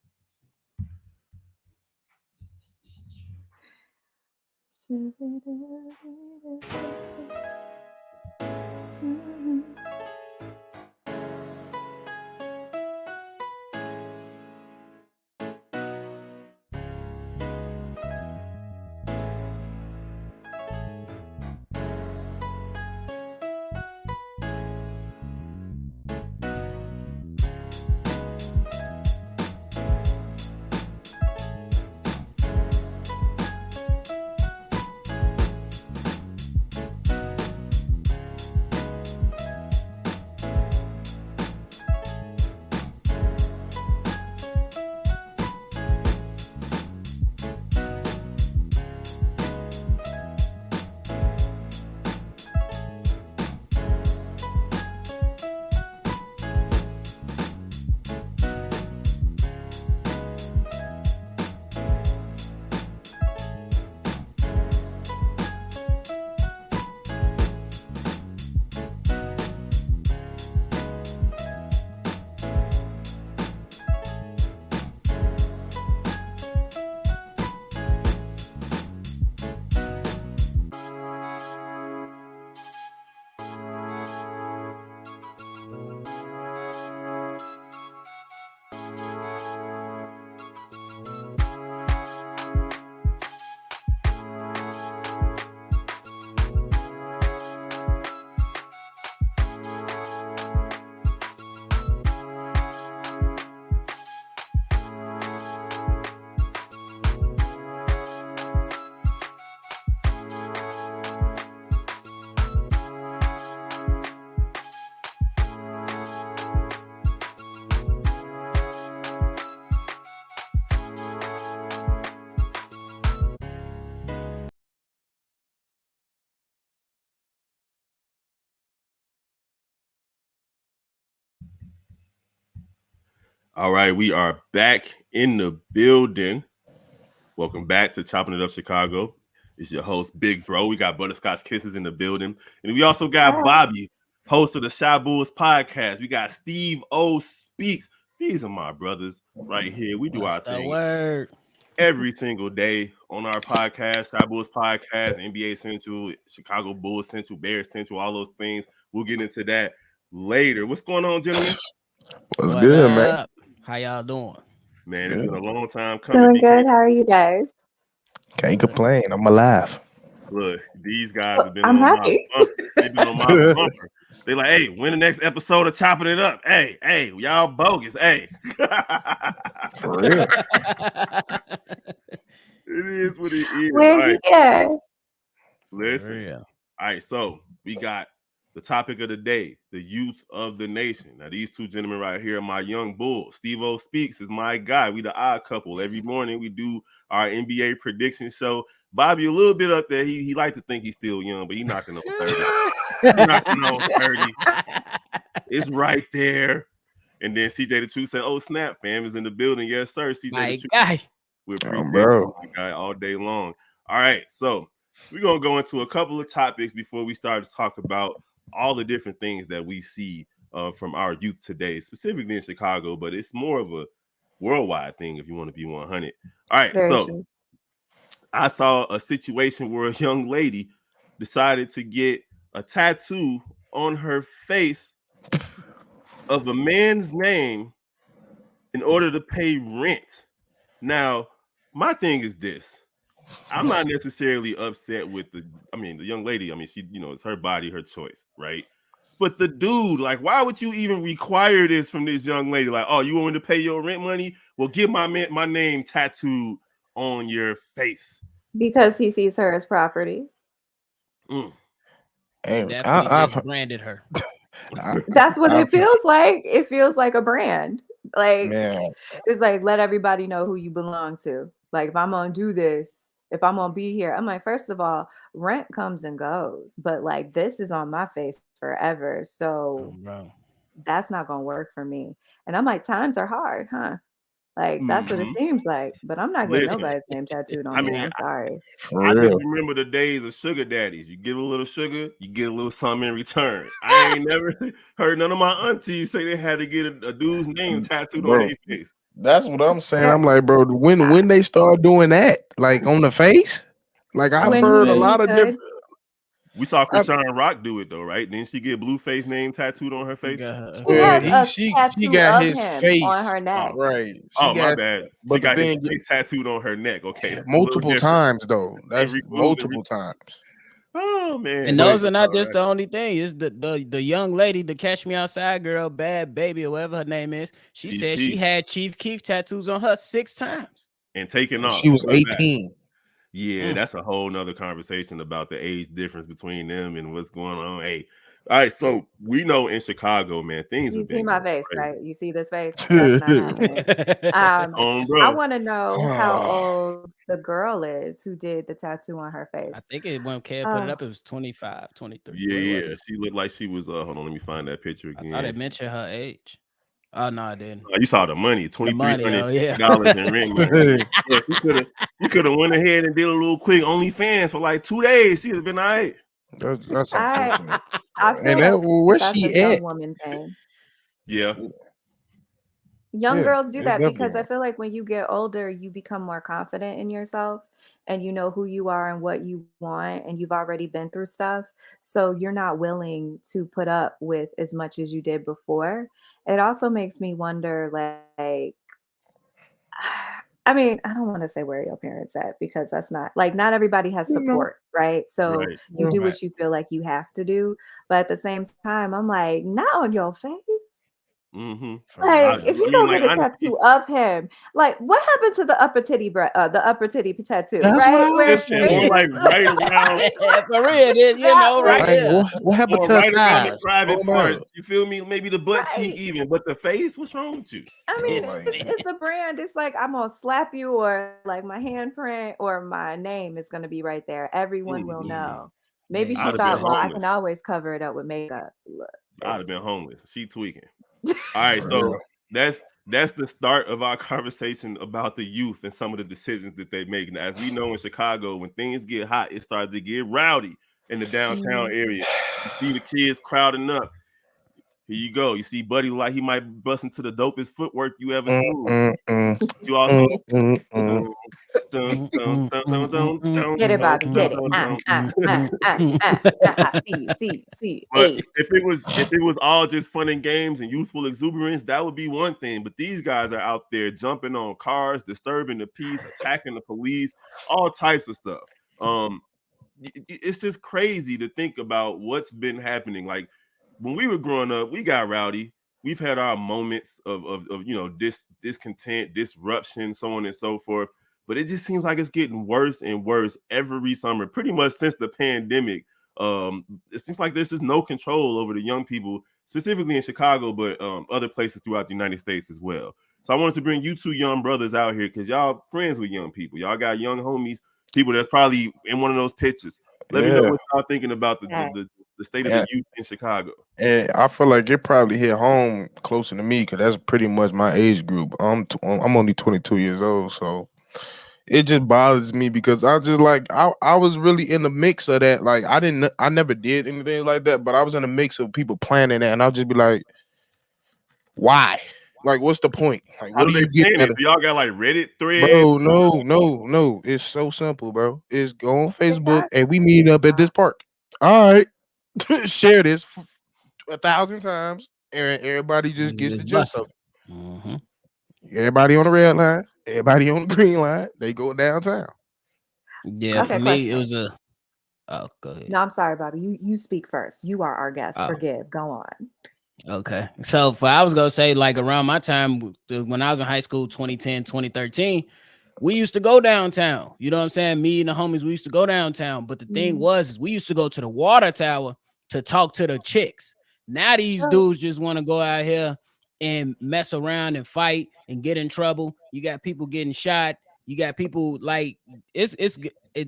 All right, we are back in the building. Welcome back to Chopping It Up Chicago. It's your host, Big Bro. We got Butterscotch Kisses in the building. And we also got Hi. Bobby, host of the Shy Bulls podcast. We got Steve O Speaks. These are my brothers right here. We do What's our the thing word? every single day on our podcast, Shy Bulls podcast, NBA Central, Chicago Bulls Central, Bears Central, all those things. We'll get into that later. What's going on, gentlemen? What's What good, man? up? How y'all doing? Man, it's been a long time coming. Doing BK, good. How are you guys? Can't complain. I'm alive. Look, these guys have been I'm on my happy. bumper. They've been on my bumper. They like, hey, when the next episode of Chopping It Up? Hey, y'all bogus. Hey. For real. It is what it is. Where All right, he at? listen. real. All right, so we got the topic of the day, the youth of the nation. Now, these two gentlemen right here are my young bulls. Steve-O Speaks is my guy. We the odd couple. Every morning we do our NBA prediction show. Bobby, a little bit up there. He like to think he's still young, but he's knocking on 30. He's knocking on 30. It's right there. And then CJ the Truth said, oh, snap, fam is in the building. Yes, sir. CJ My the Truth. guy. We appreciate bro. you, my guy, all day long. All right, so we're going to go into a couple of topics before we start to talk about all the different things that we see from our youth today, specifically in Chicago, but it's more of a worldwide thing if you want to be 100. All right, Very so true. I saw a situation where a young lady decided to get a tattoo on her face of a man's name in order to pay rent. Now, my thing is this. I'm not necessarily upset with the young lady. I mean, she, it's her body, her choice, right? But the dude, like, why would you even require this from this young lady? Like, oh, you want me to pay your rent money? Well, get my name tattooed on your face. Because he sees her as property. Mm. And Definitely I've just branded her. That's what it feels like. It feels like a brand. Like, man, it's like, let everybody know who you belong to. Like, if I'm gonna do this, if I'm gonna be here, I'm like, first of all, rent comes and goes, but like, this is on my face forever. So Bro. that's not gonna work for me. And I'm like, times are hard, huh? Like, that's what it seems like. But I'm not getting Listen, nobody's name tattooed on I me. mean, I'm sorry. for I just real. remember the days of sugar daddies. You get a little sugar, you get a little something in return. I ain't never heard none of my aunties say they had to get a dude's name tattooed on Bro, their face. that's what I'm saying. I'm like, bro, when they start doing that, like on the face, like I've When heard a he lot of could. different. We saw Krishan Rock do it though, right? Didn't she get Blueface name tattooed on her face? She has a She tattoo got of his him face on her neck. right. Oh, my bad. She But the got his thing, face tattooed on her neck. Okay, that's a multiple little different. times though. That's Every multiple times. Oh man! And But- those are not just the only thing. It's the young lady, the Catch Me Outside girl, Bad Baby, or whatever her name is. She Chief said she Keef. had Chief Keef tattoos on her 6 times. and taking off. She was Put back. 18. Yeah, that's a whole nother conversation about the age difference between them and what's going on. Hey, all right, so we know in Chicago, man, things You have see been my going face, crazy. right? You see this face? That's not happening. I Bro. want to know how old the girl is who did the tattoo on her face. I think when Kev put it up, it was 25, 23. What was Yeah, it? she looked like she was. Hold on, let me find that picture I again. thought it mentioned her age. Oh no, I didn't. You saw the money, $2,350 yeah. in rent money. Yeah, you could have went ahead and did a little quick OnlyFans for like 2 days. She'd have been all right. That's unfortunate. I feel And like where's that's she a young at? woman thing. Yeah. Young Yeah, girls do it's that because definitely I feel like when you get older, you become more confident in yourself and you know who you are and what you want, and you've already been through stuff. So you're not willing to put up with as much as you did before. It also makes me wonder, like, I mean, I don't want to say where your parents at because that's not like not everybody has support, right? So Right. you do what you feel like you have to do. But at the same time, I'm like, not on your face. Mm-hmm. Like, if you don't like, get a honestly, tattoo of him, like, what happened to the upper titty tattoo? That's right? what I Where was listen, saying. or like right around, For real, you know, right Like, there. what happened or to right around the thighs? private Oh, no. part. You feel me? Maybe the butt cheek Right. even, but the face. What's wrong with you? I mean, Like, it's a brand. It's like I'm gonna slap you, or like my handprint or my name is gonna be right there. Everyone will know. Maybe Yeah, she I'd have thought, been well, I homeless. can always cover it up with makeup. Look, I'd have been homeless. She tweaking. All right, For so real. that's the start of our conversation about the youth and some of the decisions that they make. Now, as we know in Chicago, when things get hot, it starts to get rowdy in the downtown area. You see the kids crowding up. Here you go. You see Buddy like he might bust into the dopest footwork you ever seen. You also Dun, dun, dun, dun, dun, dun, Get it, dun, Bobby. dun, Get it. dun, dun. I see. But Hey. if it was all just fun and games and youthful exuberance, that would be one thing. But these guys are out there jumping on cars, disturbing the peace, attacking the police, all types of stuff. It's just crazy to think about what's been happening. Like when we were growing up, we got rowdy. We've had our moments of discontent, disruption, so on and so forth. But it just seems like it's getting worse and worse every summer, pretty much since the pandemic. It seems like there's just no control over the young people, specifically in Chicago, but other places throughout the United States as well. So I wanted to bring you two young brothers out here because y'all friends with young people. Y'all got young homies, people that's probably in one of those pictures. Let me know Yeah. what y'all thinking about the state of the youth in Chicago. And I feel like it probably hit home closer to me because that's pretty much my age group. I'm only 22 years old, so it just bothers me because I was really in the mix of that. Like I never did anything like that, but I was in the mix of people planning that, and I'll just be like, why? Like, what's the point? Like, How what do do they you get plan out it? of, Do y'all got like Reddit threads? bro? No. It's so simple, bro. It's go on Facebook TikTok? and we meet up at this park. All right, share this 1,000 times, and everybody just gets the It's gist busting. of it. Everybody on the red line, everybody on the green line. They go downtown. Yeah, for Okay, me, it question. was a. Oh, go ahead. No, I'm sorry, Bobby. You speak first. You are our guest. Oh, Forgive. Go on. okay. So I was gonna say, like around my time when I was in high school, 2010, 2013, we used to go downtown. You know what I'm saying? Me and the homies, we used to go downtown. But the thing Mhm. was, is we used to go to the water tower to talk to the chicks. Now these Oh, dudes just want to go out here and mess around and fight and get in trouble. You got people getting shot. You got people like it's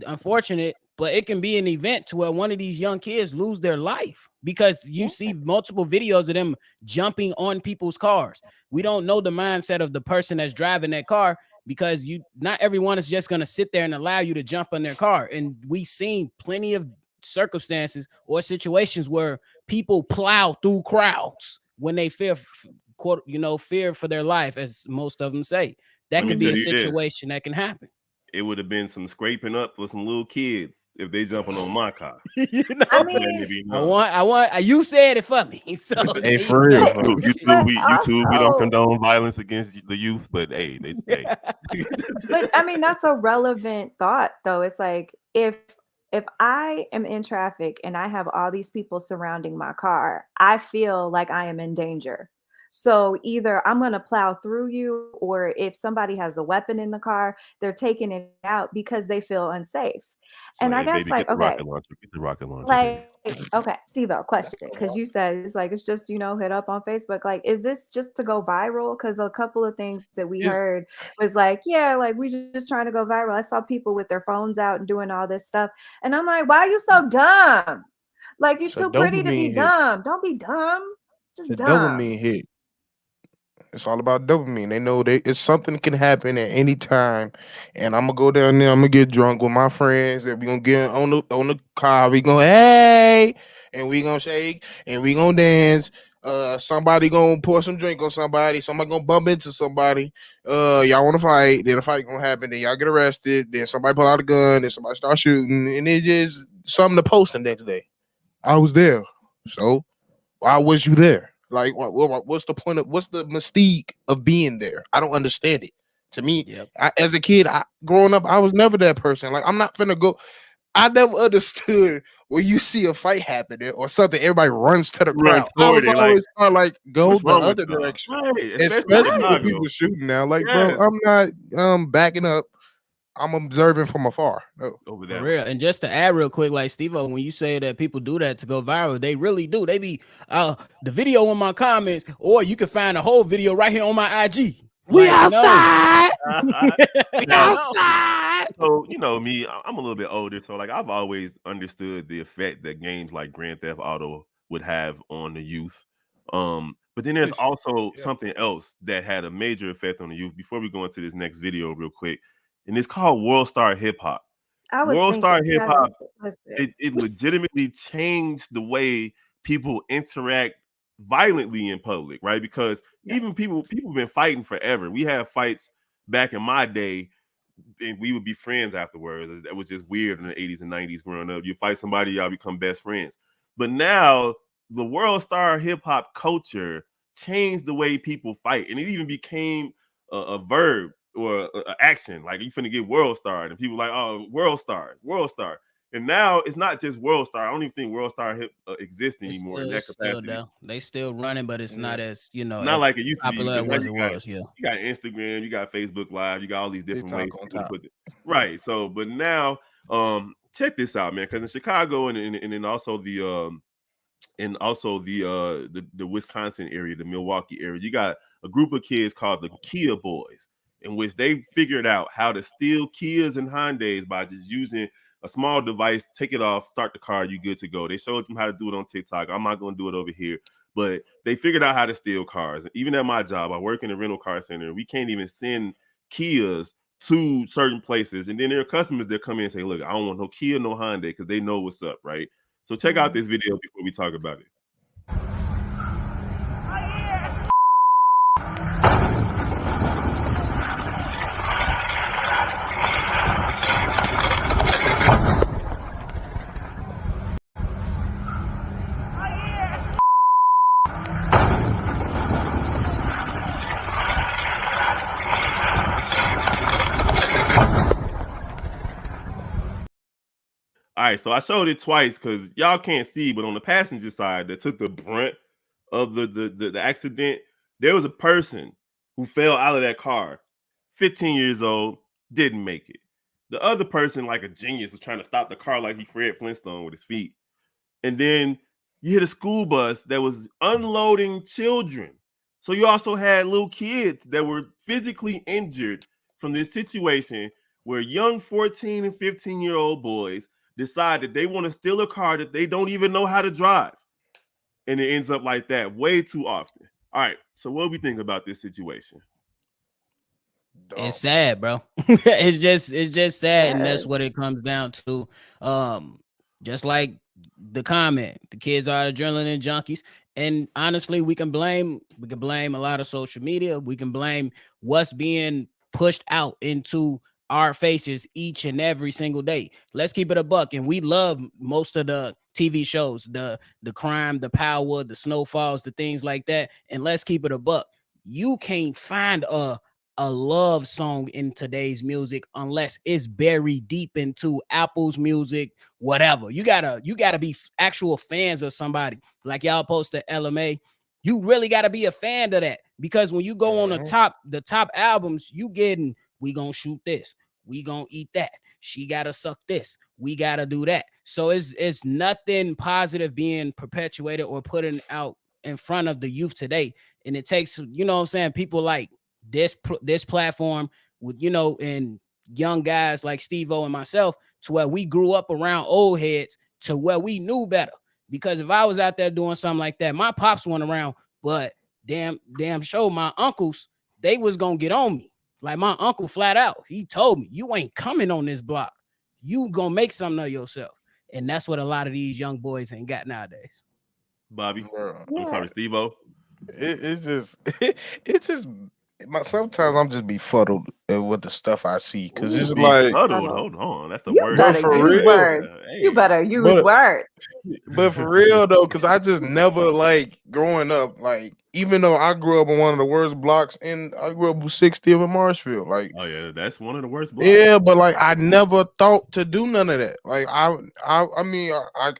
unfortunate, but it can be an event to where one of these young kids lose their life because you yeah. see multiple videos of them jumping on people's cars. We don't know the mindset of the person that's driving that car because not everyone is just going to sit there and allow you to jump on their car. And we've seen plenty of circumstances or situations where people plow through crowds when they fear for their life, as most of them say. That Let me could be tell a you this. situation that can happen. It would have been some scraping up for some little kids if they jumping on my car. You I know, Just letting mean, it be I known. want. You said it for me, so Hey, there you for real, go. but for real. YouTube, we don't also, condone violence against the youth, but hey, they stay. but I mean, that's a relevant thought, though. It's like if I am in traffic and I have all these people surrounding my car, I feel like I am in danger. So either I'm going to plow through you, or if somebody has a weapon in the car, they're taking it out because they feel unsafe. So And I hey, guess, baby, like, get the okay, rocket launcher. Get the rocket launcher, baby. okay, Steve-O, question, because you said it's like it's just hit up on Facebook. Like, is this just to go viral? Because a couple of things that we It's heard was like, yeah, like we just trying to go viral. I saw people with their phones out and doing all this stuff, and I'm like, why are you so dumb? Like, you're it's a too pretty to be dopamine hit. dumb. Don't be dumb. It's a Just dumb. dopamine hit. It's all about dopamine. They know it's something can happen at any time, and I'm gonna go down there. I'm gonna get drunk with my friends, and we gonna get on the car. We gonna hey, and we gonna shake, and we gonna dance. Somebody gonna pour some drink on somebody. Somebody gonna bump into somebody. Y'all want to fight? Then the fight gonna happen. Then y'all get arrested. Then somebody pull out a gun. Then somebody start shooting, and it just something to post the next day. I was there, so why was you there? Like, what's the point of what's the mystique of being there? I don't understand it. To me, Yep. as a kid, growing up, I was never that person. Like, I'm not finna go. I never understood when you see a fight happening or something, everybody runs to the Run crowd. I toward was it, like, always thought like go what's the wrong with other y'all? direction, Right, especially in especially when Chicago. people shooting now. Like, bro, Yes, I'm not backing up. I'm observing from afar. No. over For that real. way. And just to add real quick, like Steve-O, when you say that people do that to go viral, they really do. They be the video on my comments, or you can find a whole video right here on my IG. We Like, no. outside. We Now, outside. so you know me, I'm a little bit older, so like I've always understood the effect that games like Grand Theft Auto would have on the youth. But then there's Listen, also yeah. something else that had a major effect on the youth. Before we go into this next video, real quick, and it's called World Star Hip Hop. I was World thinking, Star Hip Travis, Hop listen. it legitimately changed the way people interact violently in public, right? Because Yeah. even people been fighting forever. We have fights back in my day and we would be friends afterwards. That was just weird in the 80s and 90s growing up. You fight somebody, y'all become best friends. But now the world star hip hop culture changed the way people fight, and it even became a verb or a action. Like you finna get world star, and people like, oh, world star, world star. And now it's not just world star. I don't even think world star hip exists anymore in that It's still capacity. though. They still running, but it's not Yeah. as Not like it used to be, popular because as now it was. Yeah. you got Instagram, you got Facebook Live, you got all these different ways TikTok for on people to top. put it. Right. So, but now, check this out, man. Because in Chicago and then also the Wisconsin area, the Milwaukee area, you got a group of kids called the Kia Boys, in which they figured out how to steal Kias and Hyundais by just using a small device, take it off, start the car, you good to go. They showed them how to do it on TikTok. I'm not going to do it over here, but they figured out how to steal cars. Even at my job, I work in a rental car center. We can't even send Kias to certain places, and then there are customers that come in and say, "Look, I don't want no Kia, no Hyundai," because they know what's up, right? So check out this video before we talk about it. All right, so I showed it twice because y'all can't see, but on the passenger side that took the brunt of the accident, there was a person who fell out of that car, 15 years old, didn't make it. The other person, like a genius, was trying to stop the car like he Fred Flintstone with his feet. And then you hit a school bus that was unloading children. So you also had little kids that were physically injured from this situation where young 14 and 15-year-old boys decide that they want to steal a car that they don't even know how to drive. And it ends up like that way too often. All right. So what do we think about this situation? It's sad, bro. It's just sad, and that's Yes. what it comes down to. Just like the comment, the kids are adrenaline junkies, and honestly, we can blame a lot of social media. We can blame what's being pushed out into our faces each and every single day. Let's keep it a buck, and we love most of the TV shows, the crime, the power, the snowfalls, the things like that. And let's keep it a buck. You can't find a love song in today's music unless it's buried deep into Apple's music, whatever. You gotta be actual fans of somebody. Like y'all post the LMA. You really gotta be a fan of that, because when you go on the top albums, you getting we gonna shoot this, we gonna eat that, she gotta suck this, we gotta do that. So it's nothing positive being perpetuated or putting out in front of the youth today. And it takes, you know what I'm saying, people like this platform with, and young guys like Steve-O and myself, to where we grew up around old heads, to where we knew better. Because if I was out there doing something like that, my pops went around, but damn sure my uncles, they was gonna get on me. Like my uncle flat out, he told me, you ain't coming on this block, you gonna make something of yourself. And that's what a lot of these young boys ain't got nowadays. Bobby. Bro, I'm sorry, Steve-O. it's just it's just sometimes I'm just befuddled with the stuff I see, because Ooh, it's like, befuddled. Hold on. That's the You word. but better for use real, words. You Hey. better use but words. but for real though, because I just never, like, growing up, like, even though I grew up on one of the worst blocks, and I grew up with 60th in Marshfield, like, Oh yeah, that's one of the worst blocks. yeah, but like I never thought to do none of that. Like I mean,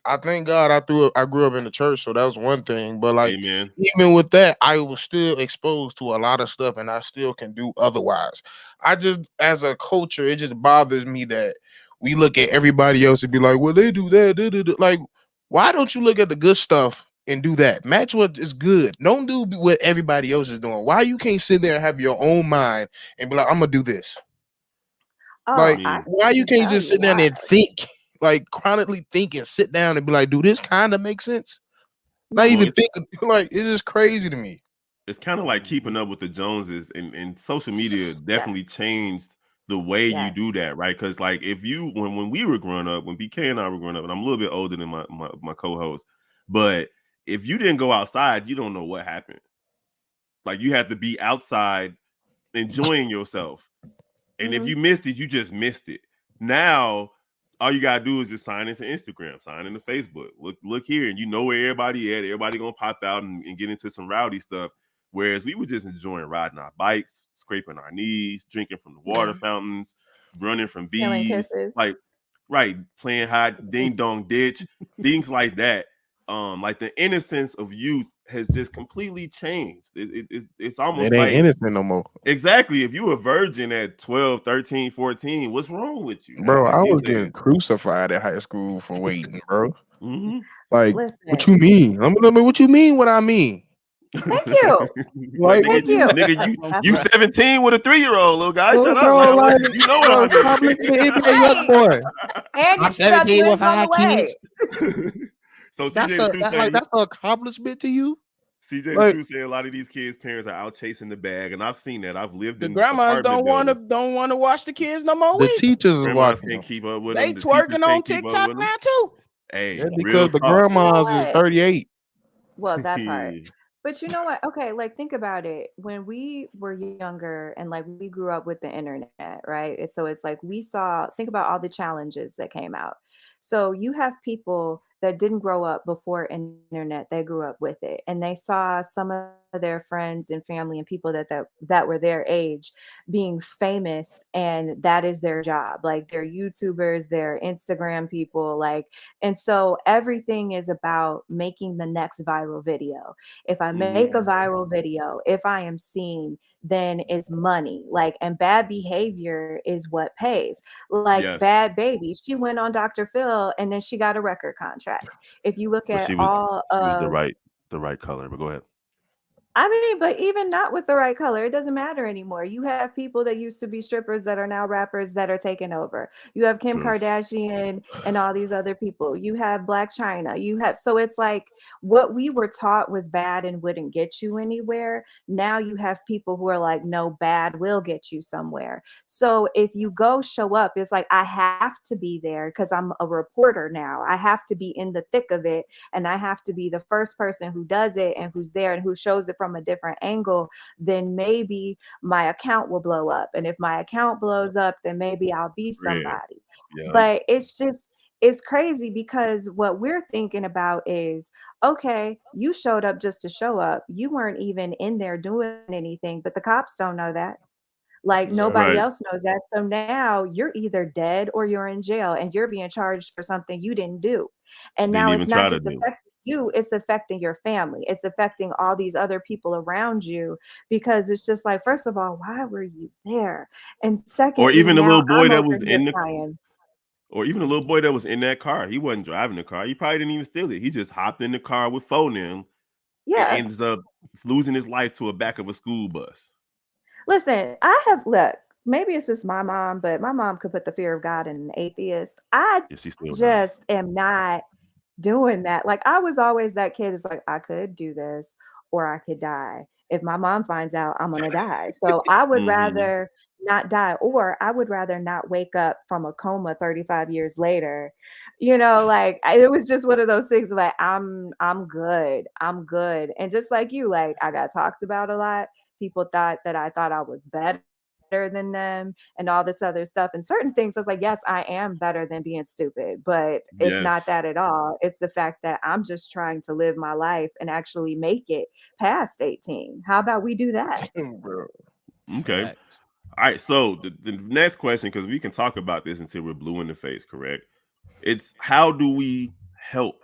I thank God I grew up in the church, so that was one thing. But like, Amen. even with that, I was still exposed to a lot of stuff, and I still can do otherwise. I just, as a culture, it just bothers me that we look at everybody else and be like, well, they do that, like, why don't you look at the good stuff and do that? Match what is good. Don't do what everybody else is doing. Why you can't sit there and have your own mind and be like, I'm gonna do this? Oh, Like, mean, why you can can't tell just you sit down why. and think, like, chronically think, and sit down and be like, do this kind of make sense? Not well, even Right. it's think, like, it's just crazy to me. it's kind of like keeping up with the Joneses, and social media Yes. definitely changed the way you Yes. do that, right? Because like if you when we were growing up, when BK and I were growing up, and I'm a little bit older than my co-host, but if you didn't go outside, you don't know what happened. Like you had to be outside enjoying yourself. And if you missed it, you just missed it. Now, all you gotta do is just sign into Instagram, sign into Facebook. Look here, and you know where everybody at. Everybody gonna pop out and get into some rowdy stuff. Whereas we were just enjoying riding our bikes, scraping our knees, drinking from the water fountains, running from Stealing bees, kisses. like right, playing hide ding dong ditch, things like that. Like the innocence of youth has just completely changed. It's almost It ain't like innocent no more. exactly, if you a virgin at 12, 13, 14, what's wrong with you? Bro, Like I these was getting days. crucified at high school for waiting, bro. Mhm. Like, what you Listen, mean? What you mean what I mean? thank you. Like Like, what Thank you you. nigga, That's you right. 17 with a 3-year-old, little guy. Shut up. bro, Like, like, you know what bro, I stop mean. listening to NBA young Right. boy. And I'm you got 17 with twins on the 5 kids. way. So That's CJ the Truth saying that's an accomplishment to you. CJ the Like, Truth saying a lot of these kids' parents are out chasing the bag, and I've seen that. I've lived The in grandmas apartment buildings. don't want to watch the kids no more. the Either. teachers is Grandmas watching can't them. keep up with They them. The teachers twerking on can't keep up TikTok with them. now too. Hey, Yeah, real because the talk. You know grandmas is what? 38. Well, that part. But you know what? Okay, like think about it. When we were younger and like we grew up with the internet, right? So it's like we saw, think about all the challenges that came out. So you have people that didn't grow up before internet, they grew up with it and they saw some of their friends and family and people that were their age being famous and that is their job. Like they're YouTubers, they're Instagram people, like and so everything is about making the next viral video. If I make a viral video, if I am seen, then it's money. Like, and bad behavior is what pays. Like Yes, Bad Baby, she went on Dr. Phil and then she got a record contract. If you look but at she was all the of right color. But go ahead. I mean, but even not with the right color, it doesn't matter anymore. You have people that used to be strippers that are now rappers that are taking over. You have Kim True. Kardashian and all these other people. You have Black China. You have, so it's like what we were taught was bad and wouldn't get you anywhere. Now you have people who are like, no, bad will get you somewhere. So if you go show up, it's like, I have to be there because I'm a reporter now. I have to be in the thick of it and I have to be the first person who does it and who's there and who shows it from a different angle, then maybe my account will blow up. And if my account blows up, then maybe I'll be Red. somebody. Yeah. But it's crazy because what we're thinking about is okay, you showed up just to show up. You weren't even in there doing anything, but the cops don't know that. Like Exactly. nobody Right. else knows that. So now you're either dead or you're in jail and you're being charged for something you didn't do. And Didn't now even it's not try to just do. affecting you, it's affecting your family. It's affecting all these other people around you because it's just like, first of all, why were you there? And Or secondly, even the now little boy I'm that over was here in the crying. or even the little boy that was in that car. He wasn't driving the car. He probably didn't even steal it. He just hopped in the car with phone him and Yeah. ends up losing his life to a back of a school bus. Listen, I have look, maybe it's just my mom, but my mom could put the fear of God in an atheist. I Yeah, she still does. just am not doing that. Like I was always that kid is like, I could do this or I could die. If my mom finds out, I'm gonna die. So I would Mhm. rather not die, or I would rather not wake up from a coma 35 years later. You know, like it was just one of those things like I'm good. I'm good. And just like you, like I got talked about a lot. People thought that I thought I was better than them and all this other stuff. And certain things, I was like, yes, I am better than being stupid, but it's not that Yes. at all. It's the fact that I'm just trying to live my life and actually make it past 18. How about we do that? Bro. Okay. Facts. All right. So the next question, because we can talk about this until we're blue in the face, correct? It's how do we help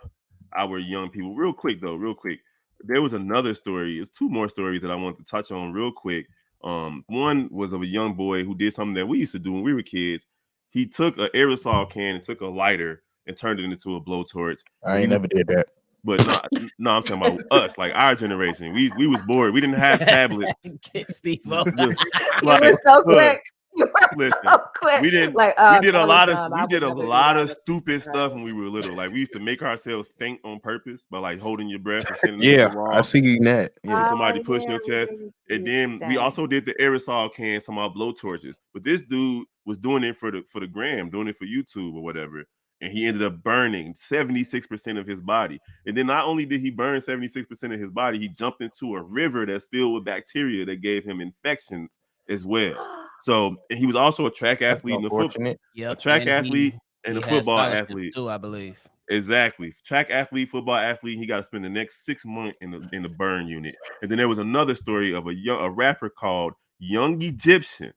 our young people? Real quick though, real quick. There was another story. It's two more stories that I want to touch on real quick. One was of a young boy who did something that we used to do when we were kids. He took an aerosol can and took a lighter and turned it into a blowtorch. I But ain't never did that. but not no, I'm saying about us, like our generation. We was bored. We didn't have tablets. Get Steve O. You Like, were so look, quick. You were listen, so quick. we didn't Like, that was dumb. I we would did a never do lot of that. stupid stuff Right. when we were little. Like we used to make ourselves faint on purpose by like holding your breath and standing against the Yeah, I wall see that. to Yeah. somebody Oh pushing yeah, your we chest. did used to And use then we that. also did the aerosol cans, some of blow torches. But this dude was doing it for the gram, doing it for YouTube or whatever. And he ended up burning 76% of his body. And then not only did he burn 76% of his body, he jumped into a river that's filled with bacteria that gave him infections as well. So and he was also a track That's athlete and unfortunate. a Yep, track and athlete and he a has football scholarships athlete. too, I believe. Exactly. Track athlete, football athlete. He got to spend the next 6 months in the burn unit. And then there was another story of a rapper called Young Egyptian.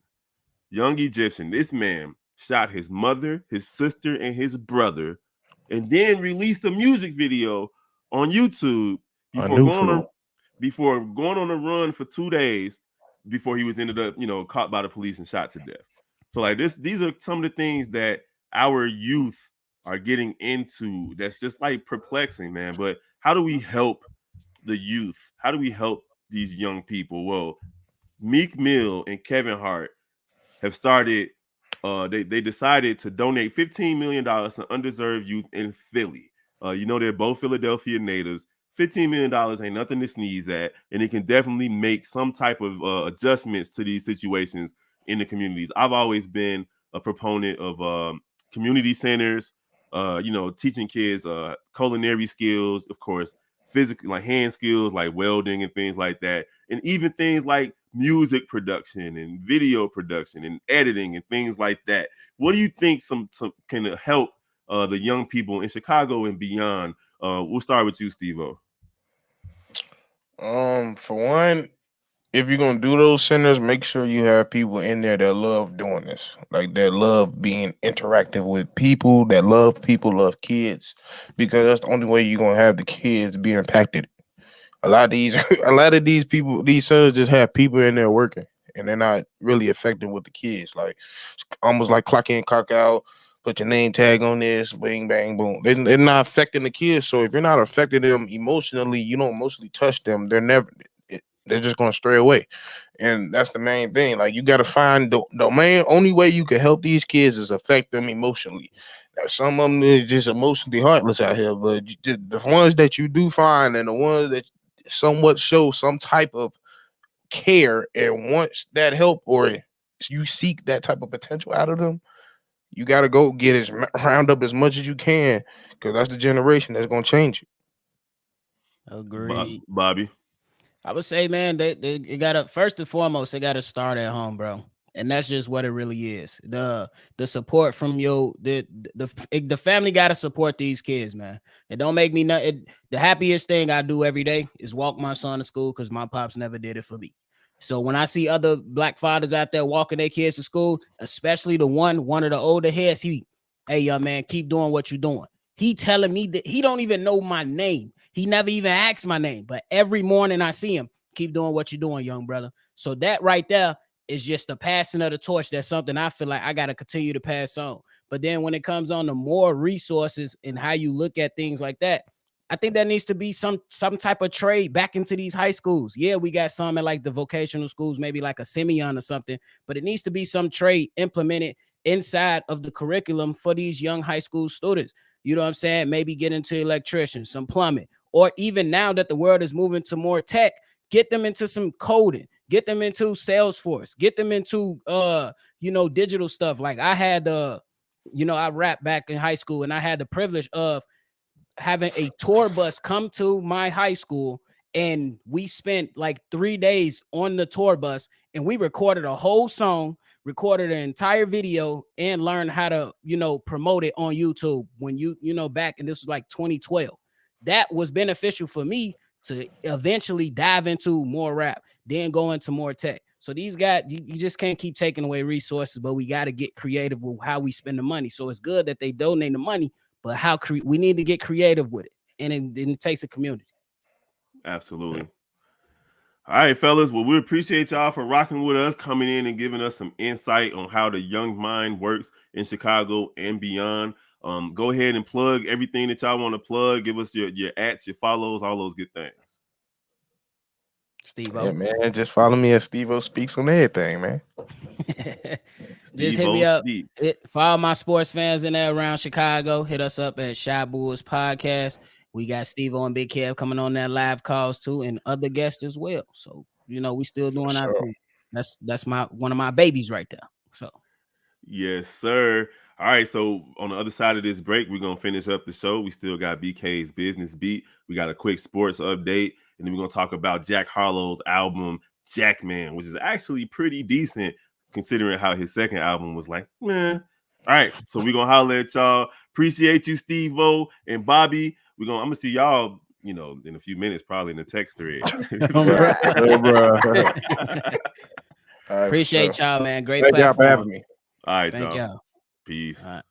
Young Egyptian. This man shot his mother, his sister, and his brother, and then released a music video on YouTube On before going YouTube. on before going on a run for 2 days before he was ended up, caught by the police and shot to death. So like these are some of the things that our youth are getting into that's just like perplexing, man. But how do we help the youth? How do we help these young people? Well, Meek Mill and Kevin Hart have started they decided to donate $15 million to undeserved youth in Philly. They're both Philadelphia natives. $15 million ain't nothing to sneeze at, and it can definitely make some type of adjustments to these situations in the communities. I've always been a proponent of community centers, teaching kids culinary skills, of course, physical, like hand skills, like welding and things like that, and even things like music production and video production and editing and things like that. What do you think some can help the young people in Chicago and beyond? We'll start with you, Steve-O. For one, if you're gonna do those centers, make sure you have people in there that love doing this, like that love being interactive with people, that love kids, because that's the only way you're gonna have the kids be impacted. A lot of these, a lot of these people, these centers just have people in there working, and they're not really effective with the kids. Like it's almost like clock in, clock out. Put your name tag on this, bing, bang, boom. They're not affecting the kids. So if you're not affecting them emotionally, you don't emotionally touch them. They're just gonna stray away, and that's the main thing. Like you got to find the main only way you can help these kids is affect them emotionally. Now, some of them is just emotionally heartless out here, but the ones that you do find and the ones that somewhat show some type of care and wants that help, or you seek that type of potential out of them, you got to go get round up as much as you can, because that's the generation that's gonna change it. Agreed. Bobby. I would say, man, they gotta first and foremost, they gotta start at home, bro. And that's just what it really is. The support from the family gotta support these kids, man. It don't make me the happiest thing I do every day is walk my son to school because my pops never did it for me. So when I see other black fathers out there walking their kids to school, especially one of the older heads, hey young man, keep doing what you're doing. He telling me that he don't even know my name. He never even asked my name, but every morning I see him, keep doing what you're doing, young brother. So that right there is just the passing of the torch. That's something I feel like I got to continue to pass on. But then when it comes on to more resources and how you look at things like that, I think that needs to be some type of trade back into these high schools. Yeah, we got some at like the vocational schools, maybe like a Simeon or something, but it needs to be some trade implemented inside of the curriculum for these young high school students. You know what I'm saying? Maybe get into electrician, some plumbing, or even now that the world is moving to more tech, get them into some coding, get them into Salesforce, get them into digital stuff. Like I had I rapped back in high school, and I had the privilege of having a tour bus come to my high school, and we spent like 3 days on the tour bus, and we recorded a whole song, recorded an entire video, and learned how to promote it on YouTube when back, and this was like 2012. That was beneficial for me to eventually dive into more rap, then go into more tech. So these guys, you just can't keep taking away resources, but we got to get creative with how we spend the money. So it's good that they donate the money, but we need to get creative with it, and it takes a community. Absolutely. All right, fellas. Well, we appreciate y'all for rocking with us, coming in and giving us some insight on how the young mind works in Chicago and beyond. Go ahead and plug everything that y'all want to plug. Give us your @, your follows, all those good things. Steve-O. Yeah, man. Just follow me at Steve-O Speaks on everything, man. Just hit me up. Follow my sports fans in there around Chicago. Hit us up at Shy Bulls Podcast. We got Steve-O and Big Kev coming on that live calls too, and other guests as well. So we still doing our thing. That's one of my babies right there. So yes, sir. All right, so on the other side of this break, we're gonna finish up the show. We still got BK's Business Beat. We got a quick sports update, and then we're gonna talk about Jack Harlow's album Jackman, which is actually pretty decent considering how his second album was like, man. All right, so we're gonna holler at y'all. Appreciate you, Steve-O and Bobby. I'm gonna see y'all, in a few minutes, probably in the text thread. Right. Oh, bro. Appreciate y'all, man. Great Thank y'all for platform. having me. All right, Thank y'all. y'all. Peace. All right.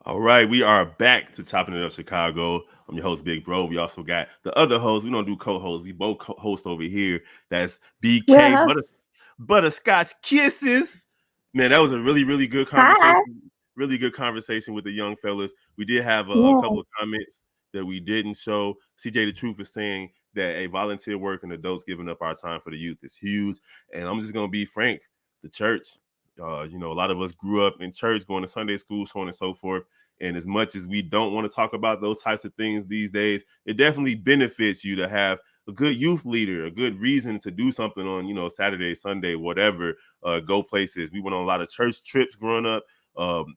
All right, we are back to Chopping It Up Chicago. I'm your host, Big Bro. We also got the other host. We don't do co-hosts. We both host over here. That's BK Yeah. Butterscotch Kisses. Man, that was a really, really good Hi. conversation. Really good conversation with the young fellas. We did have a Yeah. couple of comments that we didn't show. CJ the Truth is saying that a volunteer work and adults giving up our time for the youth is huge. And I'm just gonna be frank. The church. A lot of us grew up in church, going to Sunday school, so on and so forth. And as much as we don't want to talk about those types of things these days, it definitely benefits you to have a good youth leader, a good reason to do something on, Saturday, Sunday, whatever, go places. We went on a lot of church trips growing up,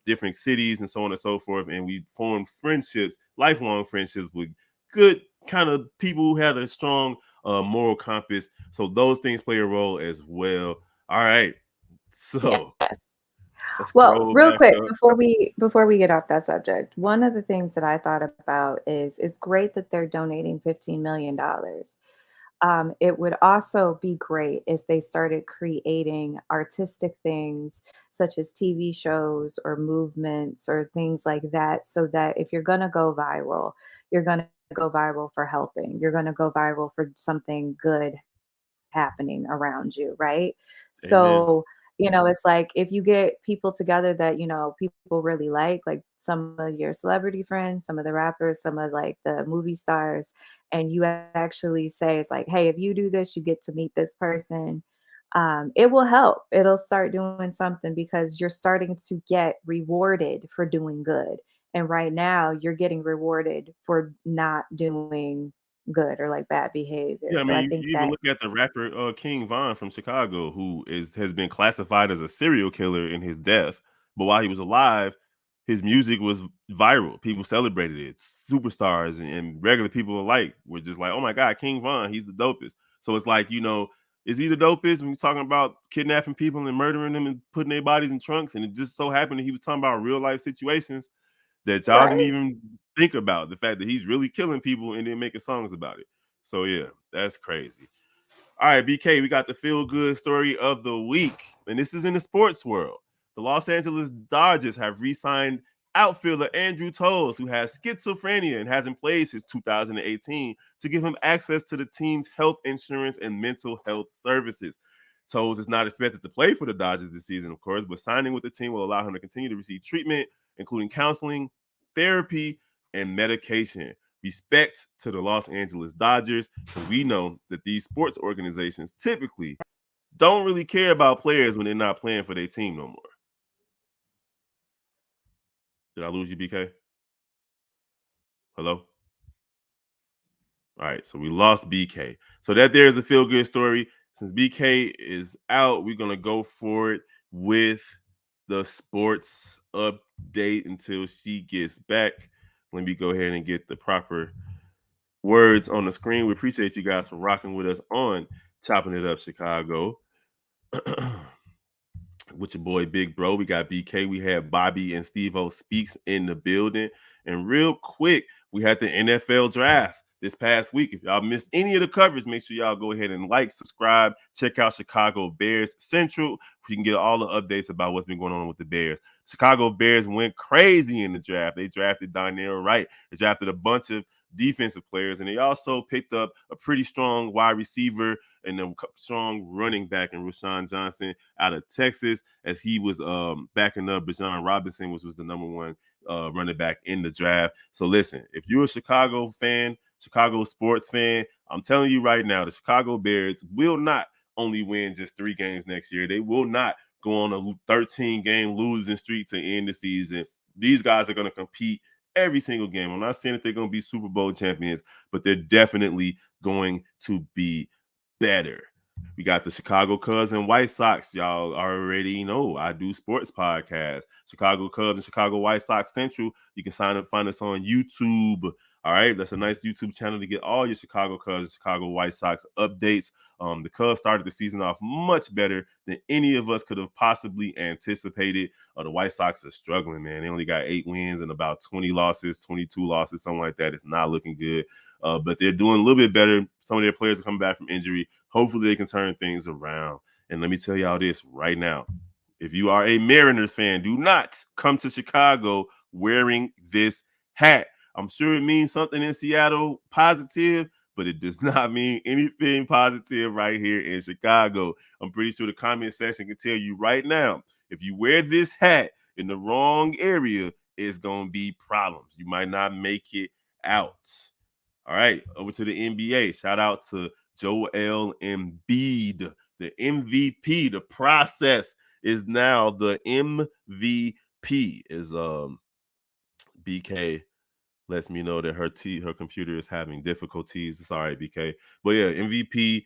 different cities and so on and so forth. And we formed friendships, lifelong friendships with good kind of people who had a strong moral compass. So those things play a role as well. All right. So Yes. let's Well, scroll real back quick up. before we get off that subject, one of the things that I thought about is it's great that they're donating $15 million. It would also be great if they started creating artistic things such as TV shows or movements or things like that, so that if you're going to go viral, you're going to go viral for helping. You're going to go viral for something good happening around you, right? Amen. So, it's like if you get people together that, people really like some of your celebrity friends, some of the rappers, some of like the movie stars, and you actually say, it's like, hey, if you do this, you get to meet this person. It will help. It'll start doing something because you're starting to get rewarded for doing good. And right now, you're getting rewarded for not doing good or like bad behavior. Yeah, I So I mean, think you even that look at the rapper King Von from Chicago, who has been classified as a serial killer in his death. But while he was alive, his music was viral. People celebrated it. Superstars and regular people alike were just like, "Oh my God, King Von, he's the dopest." So it's like, is he the dopest when you're talking about kidnapping people and murdering them and putting their bodies in trunks? And it just so happened that he was talking about real life situations that y'all didn't right? even think about. The fact that he's really killing people and then making songs about it. So yeah, that's crazy. All right, BK, we got the feel good story of the week, and this is in the sports world. The Los Angeles Dodgers have re-signed outfielder Andrew Toles, who has schizophrenia and hasn't played since 2018, to give him access to the team's health insurance and mental health services. Toes is not expected to play for the Dodgers this season, of course, but signing with the team will allow him to continue to receive treatment, including counseling, therapy, and medication. Respect to the Los Angeles Dodgers, because we know that these sports organizations typically don't really care about players when they're not playing for their team no more. Did I lose you, BK? Hello? All right, so we lost BK. So that there is a feel-good story. Since BK is out, we're going to go for it with the sports update until she gets back. Let me go ahead and get the proper words on the screen. We appreciate you guys for rocking with us on Chopping It Up Chicago. With your boy Big Bro. We got BK. We had Bobby and Steve-O Speaks in the building. And real quick, we had the NFL draft this past week. If y'all missed any of the coverage, make sure y'all go ahead and like, subscribe, check out Chicago Bears Central. You can get all the updates about what's been going on with the Bears. Chicago Bears went crazy in the draft. They drafted Donnell Wright. They drafted a bunch of defensive players, and they also picked up a pretty strong wide receiver and a strong running back in Rashawn Johnson out of Texas, as he was backing up Bijan Robinson, which was the number one running back in the draft. So listen, if you're a Chicago fan, Chicago sports fan, I'm telling you right now, the Chicago Bears will not only win just 3 games next year. They will not go on a 13-game losing streak to end the season. These guys are going to compete every single game. I'm not saying that they're going to be Super Bowl champions, but they're definitely going to be better. We got the Chicago Cubs and White Sox. Y'all already know I do sports podcasts. Chicago Cubs and Chicago White Sox Central. You can find us on YouTube. All right, that's a nice YouTube channel to get all your Chicago Cubs and Chicago White Sox updates. The Cubs started the season off much better than any of us could have possibly anticipated. The White Sox are struggling, man. They only got 8 wins and about 20 losses, 22 losses, something like that. It's not looking good, but they're doing a little bit better. Some of their players are coming back from injury. Hopefully they can turn things around. And let me tell y'all this right now. If you are a Mariners fan, do not come to Chicago wearing this hat. I'm sure it means something in Seattle positive, but it does not mean anything positive right here in Chicago. I'm pretty sure the comment section can tell you right now, if you wear this hat in the wrong area, it's going to be problems. You might not make it out. All right, over to the NBA. Shout out to Joel Embiid, the MVP. The process is now the MVP. Is BK lets me know that her computer is having difficulties. It's all right, BK. But yeah, MVP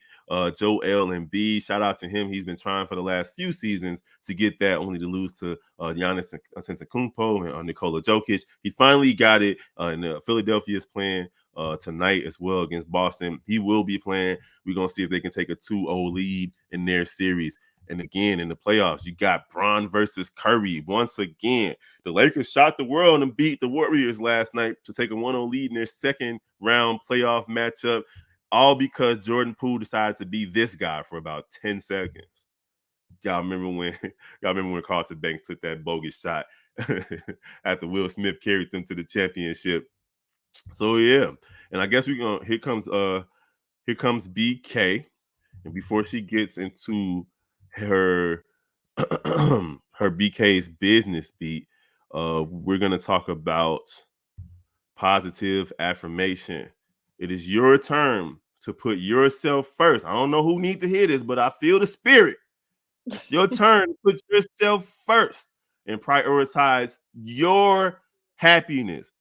Joel Embiid. Shout out to him. He's been trying for the last few seasons to get that, only to lose to Giannis Antetokounmpo and Nikola Jokic. He finally got it. And Philadelphia is playing tonight as well against Boston. He will be playing. We're going to see if they can take a 2-0 lead in their series. And again, in the playoffs, you got Bron versus Curry. Once again, the Lakers shocked the world and beat the Warriors last night to take a 1-0 lead in their second round playoff matchup, all because Jordan Poole decided to be this guy for about 10 seconds. Y'all remember when Carlton Banks took that bogus shot after Will Smith carried them to the championship? So yeah, and I guess here comes BK, and before she gets into her her BK's business beat, we're gonna talk about positive affirmation. It is your turn to put yourself first. I don't know who need to hear this, but I feel the spirit. It's your turn to put yourself first and prioritize your happiness.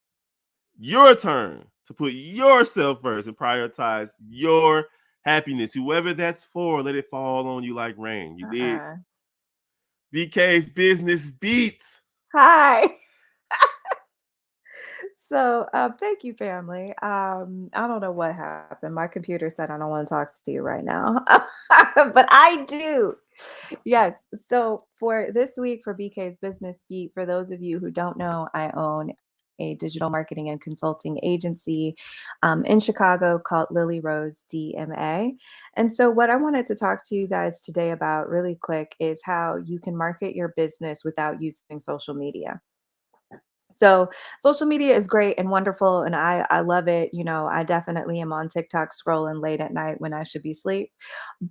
Your turn to put yourself first and prioritize your happiness. Whoever that's for, let it fall on you like rain. You did. BK's business beats. Hi. So, thank you, family. I don't know what happened. My computer said I don't want to talk to you right now, but I do. Yes. So for this week for BK's Business Beat, for those of you who don't know, I own a digital marketing and consulting agency in Chicago called Lily Rose DMA. And so what I wanted to talk to you guys today about really quick is how you can market your business without using social media. So social media is great and wonderful, and I love it. You know, I definitely am on TikTok scrolling late at night when I should be asleep.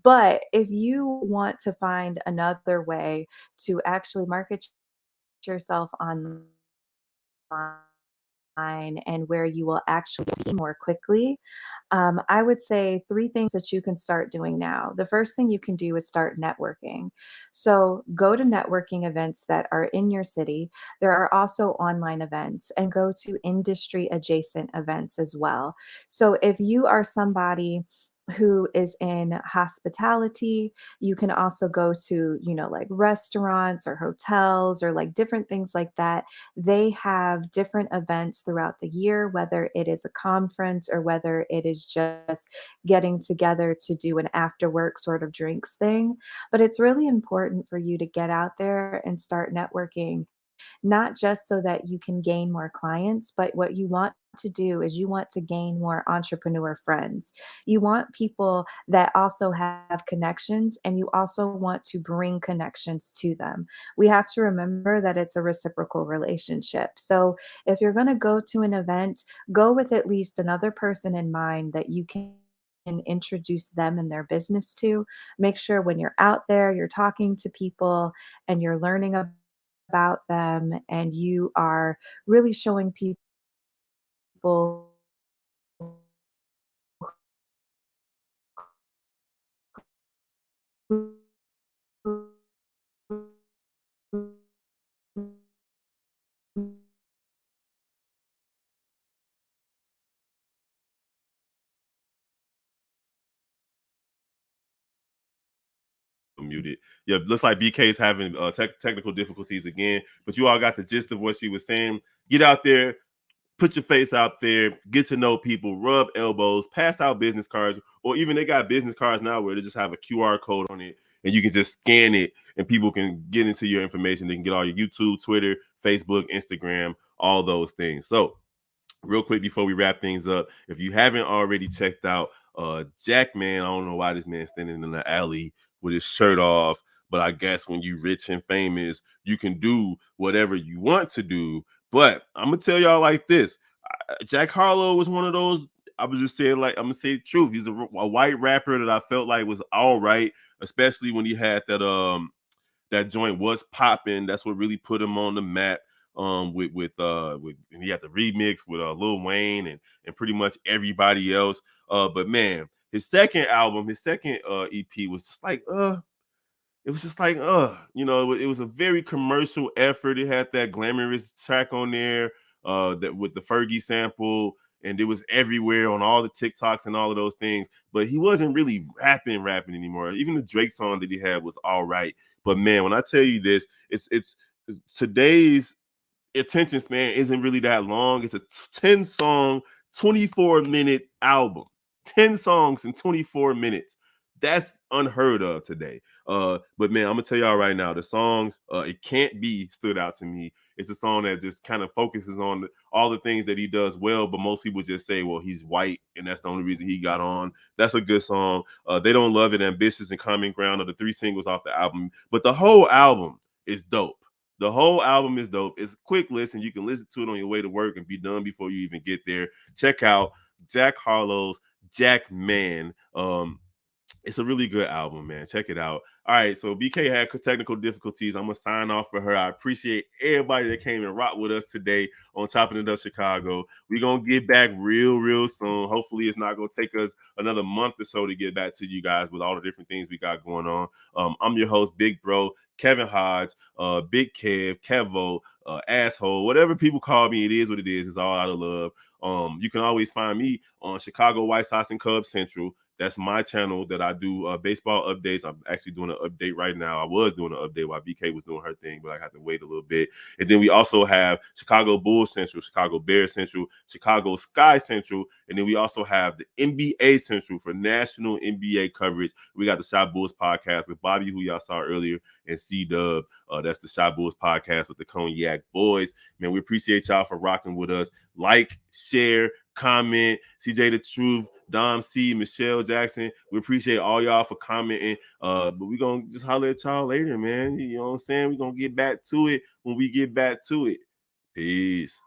But if you want to find another way to actually market yourself online and where you will actually see more quickly, I would say three things that you can start doing now. The first thing you can do is start networking. So go to networking events that are in your city. There are also online events, and go to industry adjacent events as well. So if you are somebody who is in hospitality, you can also go to, like restaurants or hotels or like different things like that. They have different events throughout the year, whether it is a conference or whether it is just getting together to do an after work sort of drinks thing. But it's really important for you to get out there and start networking, not just so that you can gain more clients, but what you want to do is you want to gain more entrepreneur friends. You want people that also have connections, and you also want to bring connections to them. We have to remember that it's a reciprocal relationship. So if you're going to go to an event, go with at least another person in mind that you can introduce them and their business to. Make sure when you're out there, you're talking to people and you're learning about them, and you are really showing people Muted. Yeah, looks like BK is having technical difficulties again, but you all got the gist of what she was saying. Get out there, put your face out there, get to know people, rub elbows, pass out business cards, or even they got business cards now where they just have a QR code on it and you can just scan it and people can get into your information. They can get all your YouTube, Twitter, Facebook, Instagram, all those things. So real quick before we wrap things up, if you haven't already checked out Jack Man, I don't know why this man's standing in the alley with his shirt off, but I guess when you rich and famous, you can do whatever you want to do. But I'm gonna tell y'all like this: Jack Harlow was one of those. I was just saying, like, I'm gonna say the truth. He's a white rapper that I felt like was all right, especially when he had that joint was popping. That's what really put him on the map. With and he had the remix with Lil Wayne and pretty much everybody else. But man, his second album, his second EP was just like it was just like it was a very commercial effort. It had that glamorous track on there, that with the Fergie sample, and it was everywhere on all the TikToks and all of those things. But he wasn't really rapping anymore. Even the Drake song that he had was all right. But man, when I tell you this, it's today's attention span isn't really that long. It's a 10 song, 24-minute album. 10 songs in 24 minutes. That's unheard of today. But man, I'm gonna tell y'all right now, the songs, It Can't Be stood out to me. It's a song that just kind of focuses on all the things that he does well, but most people just say, well, he's white, and that's the only reason he got on. That's a good song. They Don't Love It, Ambitious, and Common Ground are the three singles off the album, but the whole album is dope. The whole album is dope. It's a quick listen. You can listen to it on your way to work and be done before you even get there. Check out Jack Harlow's Jack Man. It's a really good album, man. Check it out. All right, so BK had technical difficulties. I'm gonna sign off for her. I appreciate everybody that came and rocked with us today on Chopping It Up Chicago. We're gonna get back real soon. Hopefully, it's not gonna take us another month or so to get back to you guys with all the different things we got going on. I'm your host, Big Bro, Kevin Hodge, Big Kev, Kevo, asshole, whatever people call me. It is what it is. It's all out of love. You can always find me on Chicago White Sox and Cubs Central. That's my channel that I do baseball updates. I'm actually doing an update right now. I was doing an update while BK was doing her thing, but I had to wait a little bit. And then we also have Chicago Bulls Central, Chicago Bears Central, Chicago Sky Central, and then we also have the NBA Central for national NBA coverage. We got the Shot Bulls podcast with Bobby, who y'all saw earlier, and C-Dub. That's the Shot Bulls podcast with the Cognac Boys. Man, we appreciate y'all for rocking with us. Like, share, comment, CJ the Truth, Dom C, Michelle Jackson. We appreciate all y'all for commenting. But we're gonna just holler at y'all later, man. You know what I'm saying? We're gonna get back to it when we get back to it. Peace.